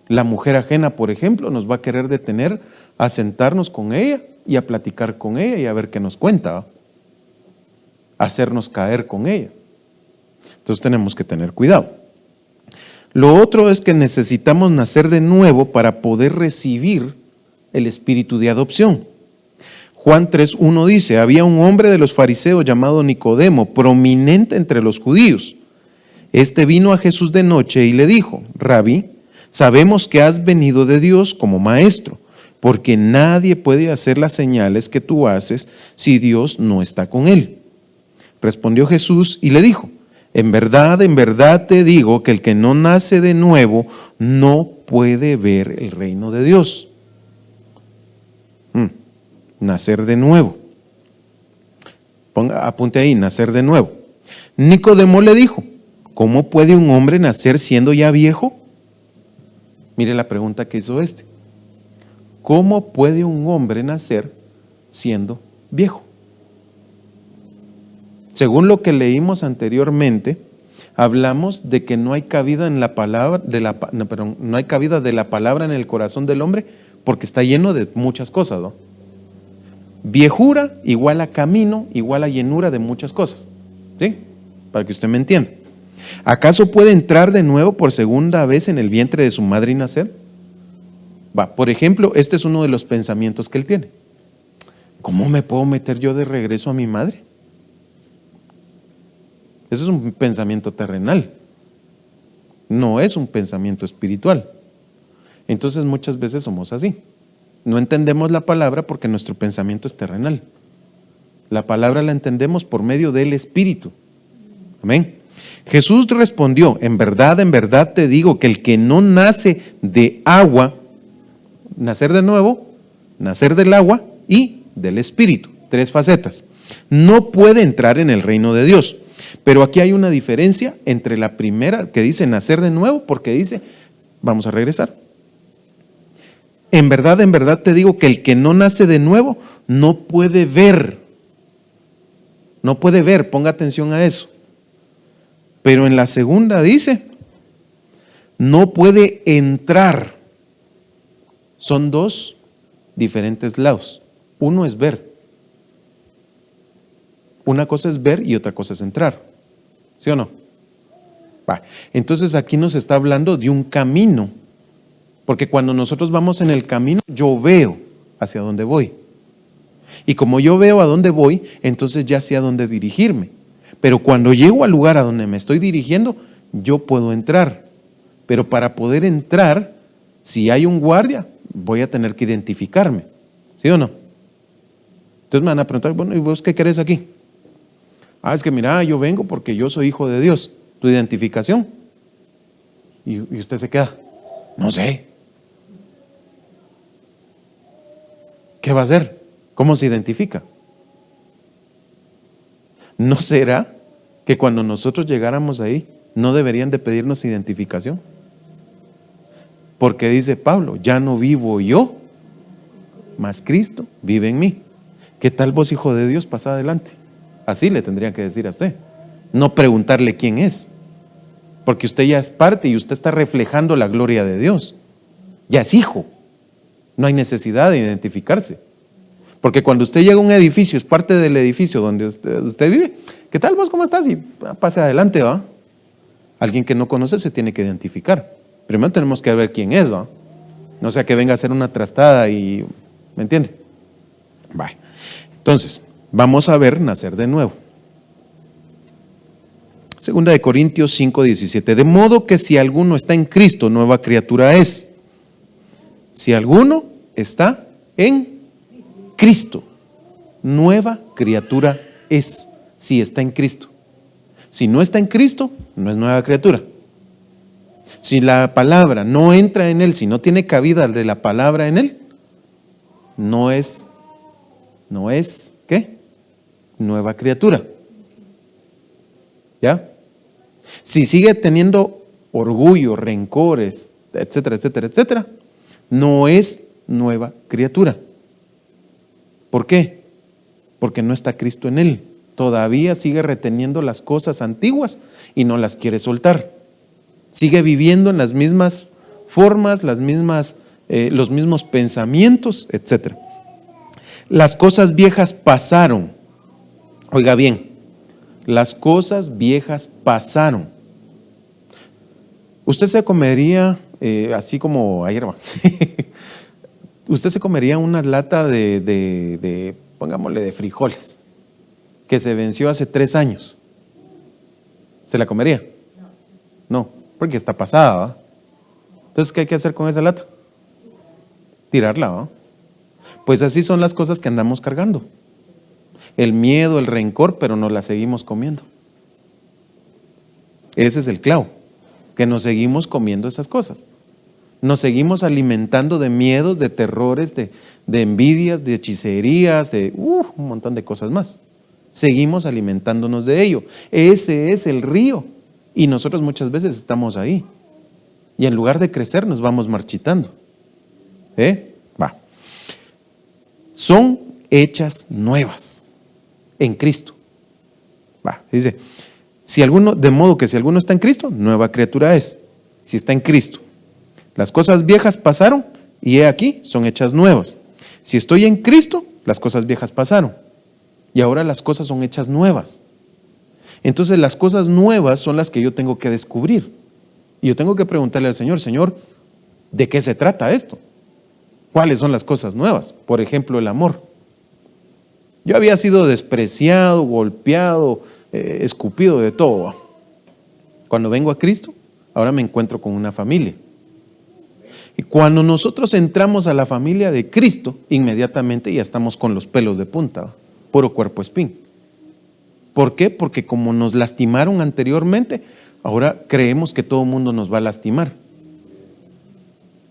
La mujer ajena, por ejemplo, nos va a querer detener a sentarnos con ella y a platicar con ella y a ver qué nos cuenta, a hacernos caer con ella. Entonces tenemos que tener cuidado. Lo otro es que necesitamos nacer de nuevo para poder recibir el espíritu de adopción. Juan 3:1 dice, había un hombre de los fariseos llamado Nicodemo, prominente entre los judíos. Este vino a Jesús de noche y le dijo, Rabí, sabemos que has venido de Dios como maestro, porque nadie puede hacer las señales que tú haces si Dios no está con él. Respondió Jesús y le dijo, en verdad te digo que el que no nace de nuevo no puede ver el reino de Dios. Nacer de nuevo. Apunte ahí, nacer de nuevo. Nicodemo le dijo, ¿cómo puede un hombre nacer siendo ya viejo? Mire la pregunta que hizo este. ¿Cómo puede un hombre nacer siendo viejo? Según lo que leímos anteriormente, hablamos de que no hay cabida en la palabra, no hay cabida de la palabra en el corazón del hombre porque está lleno de muchas cosas, ¿no? Viejura igual a camino, igual a llenura de muchas cosas, ¿sí? Para que usted me entienda. ¿Acaso puede entrar de nuevo por segunda vez en el vientre de su madre y nacer? Por ejemplo, este es uno de los pensamientos que él tiene. ¿Cómo me puedo meter yo de regreso a mi madre? Eso es un pensamiento terrenal, no es un pensamiento espiritual. Entonces muchas veces somos así. No entendemos la palabra porque nuestro pensamiento es terrenal. La palabra la entendemos por medio del Espíritu. Amén. Jesús respondió, en verdad te digo que el que no nace de agua, nacer de nuevo, nacer del agua y del Espíritu, 3 facetas, no puede entrar en el reino de Dios. Pero aquí hay una diferencia entre la primera que dice nacer de nuevo, porque dice, vamos a regresar. En verdad te digo que el que no nace de nuevo no puede ver. No puede ver, ponga atención a eso. Pero en la segunda dice, no puede entrar. Son dos diferentes lados. Uno es ver. Una cosa es ver y otra cosa es entrar. ¿Sí o no? Va. Entonces aquí nos está hablando de un camino. Porque cuando nosotros vamos en el camino, yo veo hacia dónde voy. Y como yo veo a dónde voy, entonces ya sé a dónde dirigirme. Pero cuando llego al lugar a donde me estoy dirigiendo, yo puedo entrar. Pero para poder entrar, si hay un guardia, voy a tener que identificarme. ¿Sí o no? Entonces me van a preguntar, bueno, ¿y vos qué querés aquí? Ah, es que mira, yo vengo porque yo soy hijo de Dios. ¿Tu identificación? Y usted se queda, no sé. ¿Qué va a hacer? ¿Cómo se identifica? ¿No será que cuando nosotros llegáramos ahí, no deberían de pedirnos identificación? Porque dice Pablo, ya no vivo yo, mas Cristo vive en mí. ¿Qué tal vos, hijo de Dios, pasa adelante? Así le tendrían que decir a usted. No preguntarle quién es. Porque usted ya es parte y usted está reflejando la gloria de Dios. Ya es hijo. No hay necesidad de identificarse. Porque cuando usted llega a un edificio, es parte del edificio donde usted vive. ¿Qué tal vos, cómo estás? Y pase adelante, ¿va? Alguien que no conoce se tiene que identificar. Primero tenemos que ver quién es, ¿va? No sea que venga a hacer una trastada y... ¿me entiende? Vale. Entonces, vamos a ver nacer de nuevo. Segunda de Corintios 5:17. De modo que si alguno está en Cristo, nueva criatura es. Si alguno está en Cristo, nueva criatura es. Si está en Cristo. Si no está en Cristo, no es nueva criatura. Si la palabra no entra en él, si no tiene cabida de la palabra en él, no es, ¿qué? Nueva criatura. ¿Ya? Si sigue teniendo orgullo, rencores, etcétera, etcétera, etcétera, no es nueva criatura. ¿Por qué? Porque no está Cristo en él. Todavía sigue reteniendo las cosas antiguas y no las quiere soltar. Sigue viviendo en las mismas formas, los mismos pensamientos, etcétera. Las cosas viejas pasaron. Oiga bien, las cosas viejas pasaron. Usted se comería, así como ayer, usted se comería una lata pongámosle, de frijoles, que se venció hace 3 años. ¿Se la comería? No, porque está pasada, ¿va? Entonces, ¿qué hay que hacer con esa lata? Tirarla, ¿va? Pues así son las cosas que andamos cargando. El miedo, el rencor, pero nos la seguimos comiendo. Ese es el clavo, que nos seguimos comiendo esas cosas. Nos seguimos alimentando de miedos, de terrores, de envidias, de hechicerías, de un montón de cosas más. Seguimos alimentándonos de ello. Ese es el río. Y nosotros muchas veces estamos ahí. Y en lugar de crecer nos vamos marchitando. Va. Son hechas nuevas en Cristo. Va. Dice, de modo que si alguno está en Cristo, nueva criatura es. Si está en Cristo. Las cosas viejas pasaron y he aquí, son hechas nuevas. Si estoy en Cristo, las cosas viejas pasaron. Y ahora las cosas son hechas nuevas. Entonces las cosas nuevas son las que yo tengo que descubrir. Y yo tengo que preguntarle al Señor, Señor, ¿de qué se trata esto? ¿Cuáles son las cosas nuevas? Por ejemplo, el amor. Yo había sido despreciado, golpeado, escupido de todo. Cuando vengo a Cristo, ahora me encuentro con una familia. Y cuando nosotros entramos a la familia de Cristo, inmediatamente ya estamos con los pelos de punta, puro cuerpo espín. ¿Por qué? Porque como nos lastimaron anteriormente, ahora creemos que todo el mundo nos va a lastimar.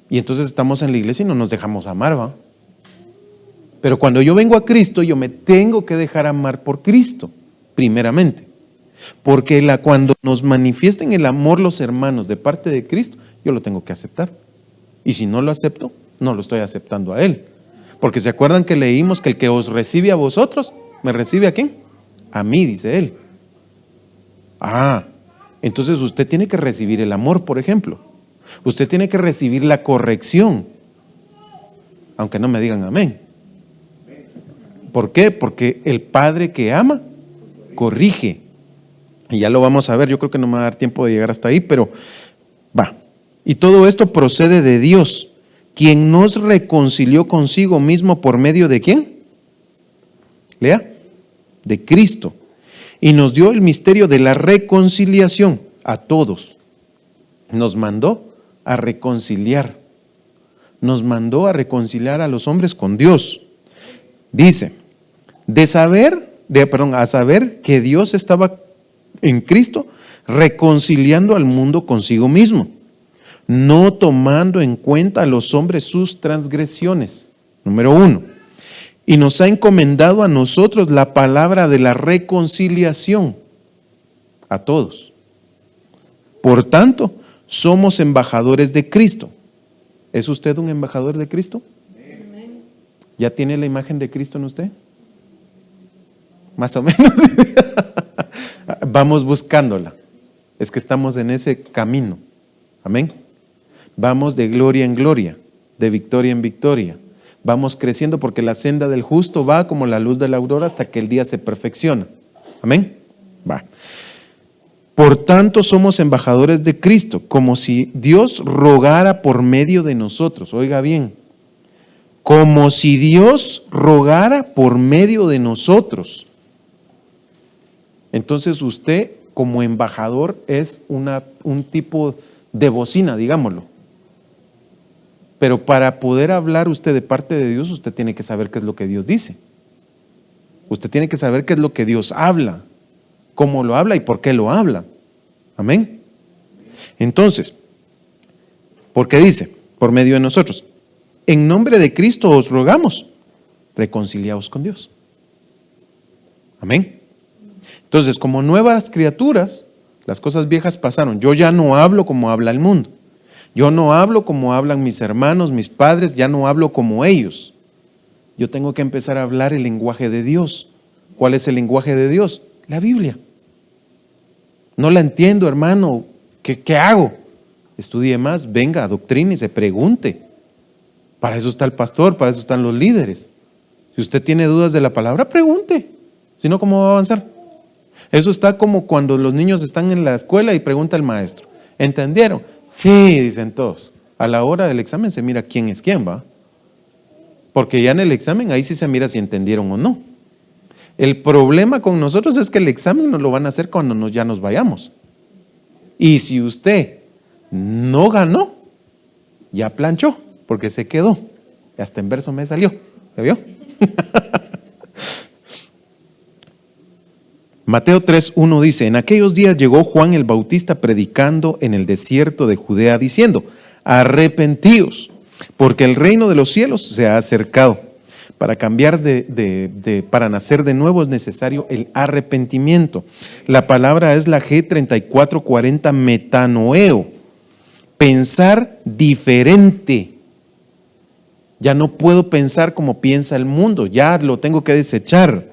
Y entonces estamos en la iglesia y no nos dejamos amar, ¿va? Pero cuando yo vengo a Cristo, yo me tengo que dejar amar por Cristo, primeramente. Porque cuando nos manifiesten el amor los hermanos de parte de Cristo, yo lo tengo que aceptar. Y si no lo acepto, no lo estoy aceptando a Él. Porque se acuerdan que leímos que el que os recibe a vosotros, ¿me recibe a quién? A mí, dice él. Entonces usted tiene que recibir el amor, por ejemplo. Usted tiene que recibir la corrección. Aunque no me digan amén. ¿Por qué? Porque el Padre que ama, corrige. Y ya lo vamos a ver, yo creo que no me va a dar tiempo de llegar hasta ahí, pero va. Y todo esto procede de Dios, quien nos reconcilió consigo mismo por medio de ¿quién? Lea, de Cristo. Y nos dio el misterio de la reconciliación a todos. Nos mandó a reconciliar. Nos mandó a reconciliar a los hombres con Dios. Dice, a saber que Dios estaba en Cristo reconciliando al mundo consigo mismo, no tomando en cuenta a los hombres sus transgresiones. Número 1. Y nos ha encomendado a nosotros la palabra de la reconciliación a todos. Por tanto, somos embajadores de Cristo. ¿Es usted un embajador de Cristo? ¿Ya tiene la imagen de Cristo en usted? Más o menos. Vamos buscándola. Es que estamos en ese camino. Amén. Vamos de gloria en gloria, de victoria en victoria. Vamos creciendo porque la senda del justo va como la luz de la aurora hasta que el día se perfecciona. Amén. Va. Por tanto, somos embajadores de Cristo, como si Dios rogara por medio de nosotros. Oiga bien, como si Dios rogara por medio de nosotros. Entonces usted como embajador es un tipo de bocina, digámoslo. Pero para poder hablar usted de parte de Dios, usted tiene que saber qué es lo que Dios dice. Usted tiene que saber qué es lo que Dios habla, cómo lo habla y por qué lo habla. Amén. Entonces, ¿por qué dice? Por medio de nosotros. En nombre de Cristo os rogamos, reconciliaos con Dios. Amén. Entonces, como nuevas criaturas, las cosas viejas pasaron. Yo ya no hablo como habla el mundo. Yo no hablo como hablan mis hermanos, mis padres, ya no hablo como ellos. Yo tengo que empezar a hablar el lenguaje de Dios. ¿Cuál es el lenguaje de Dios? La Biblia. No la entiendo, hermano. ¿Qué hago? Estudie más, venga, adoctrínese, pregunte. Para eso está el pastor, para eso están los líderes. Si usted tiene dudas de la palabra, pregunte. Si no, ¿cómo va a avanzar? Eso está como cuando los niños están en la escuela y pregunta al maestro. ¿Entendieron? Sí, dicen todos. A la hora del examen se mira quién es quién, ¿va? Porque ya en el examen ahí sí se mira si entendieron o no. El problema con nosotros es que el examen nos lo van a hacer cuando ya nos vayamos. Y si usted no ganó, ya planchó, porque se quedó. Hasta en verso me salió. ¿Se vio? Mateo 3:1 dice, en aquellos días llegó Juan el Bautista predicando en el desierto de Judea diciendo, arrepentíos, porque el reino de los cielos se ha acercado. Para cambiar para nacer de nuevo es necesario el arrepentimiento. La palabra es la G3440 metanoeo, pensar diferente. Ya no puedo pensar como piensa el mundo, ya lo tengo que desechar.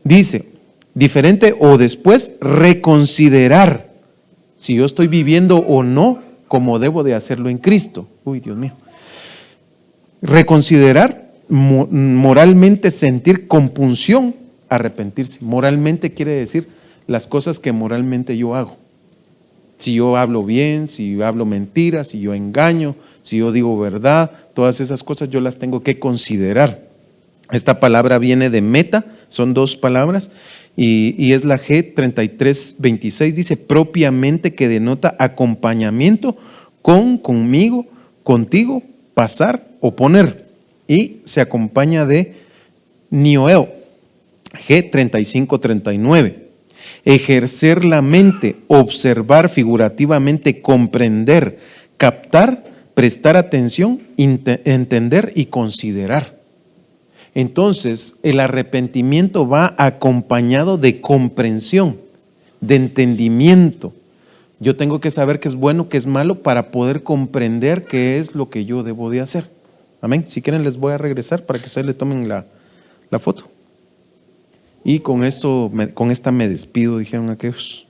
Dice, diferente o después reconsiderar si yo estoy viviendo o no como debo de hacerlo en Cristo. Uy, Dios mío. Reconsiderar, moralmente sentir compunción, arrepentirse. Moralmente quiere decir las cosas que moralmente yo hago. Si yo hablo bien, si yo hablo mentiras, si yo engaño, si yo digo verdad, todas esas cosas yo las tengo que considerar. Esta palabra viene de meta, son dos palabras, y es la G3326, dice propiamente, que denota acompañamiento conmigo, contigo, pasar o poner. Y se acompaña de nioeo, G3539. Ejercer la mente, observar figurativamente, comprender, captar, prestar atención, entender y considerar. Entonces, el arrepentimiento va acompañado de comprensión, de entendimiento. Yo tengo que saber qué es bueno, qué es malo para poder comprender qué es lo que yo debo de hacer. Amén. Si quieren les voy a regresar para que ustedes le tomen la foto. Y con esta me despido, dijeron aquellos.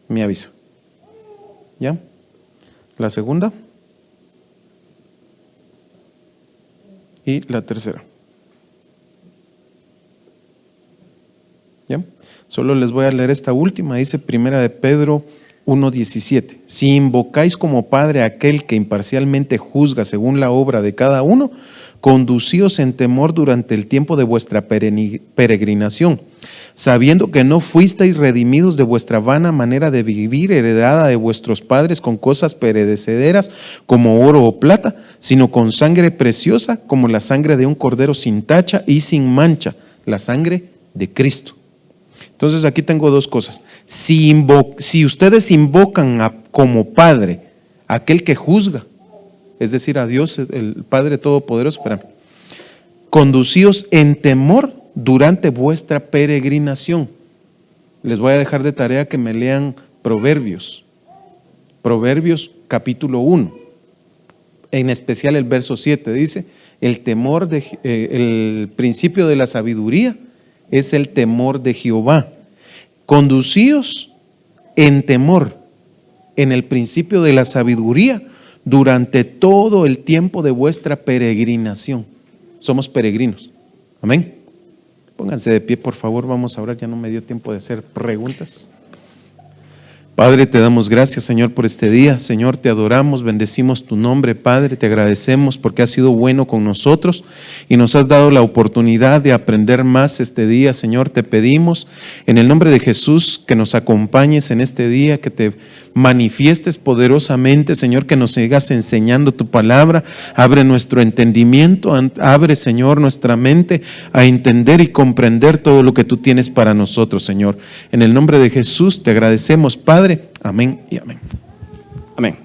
Me avisa. ¿Ya? La segunda. Y la tercera. ¿Ya? Solo les voy a leer esta última, dice Primera de Pedro 1:17. Si invocáis como Padre a aquel que imparcialmente juzga según la obra de cada uno, conducíos en temor durante el tiempo de vuestra peregrinación, sabiendo que no fuisteis redimidos de vuestra vana manera de vivir heredada de vuestros padres con cosas perecederas como oro o plata, sino con sangre preciosa como la sangre de un cordero sin tacha y sin mancha, la sangre de Cristo. Entonces aquí tengo dos cosas. Si ustedes invocan como Padre a aquel que juzga, es decir, a Dios, el Padre Todopoderoso, conducíos en temor durante vuestra peregrinación. Les voy a dejar de tarea que me lean Proverbios capítulo 1, en especial el verso 7, dice, el principio de la sabiduría es el temor de Jehová. Conducíos en temor, en el principio de la sabiduría, durante todo el tiempo de vuestra peregrinación. Somos peregrinos. Amén. Pónganse de pie, por favor, vamos a orar, ya no me dio tiempo de hacer preguntas. Padre, te damos gracias, Señor, por este día. Señor, te adoramos, bendecimos tu nombre, Padre, te agradecemos porque has sido bueno con nosotros y nos has dado la oportunidad de aprender más este día. Señor, te pedimos en el nombre de Jesús que nos acompañes en este día, que te manifiestes poderosamente, Señor, que nos sigas enseñando tu palabra. Abre nuestro entendimiento, abre, Señor, nuestra mente a entender y comprender todo lo que tú tienes para nosotros, Señor. En el nombre de Jesús te agradecemos, Padre. Amén y amén. Amén.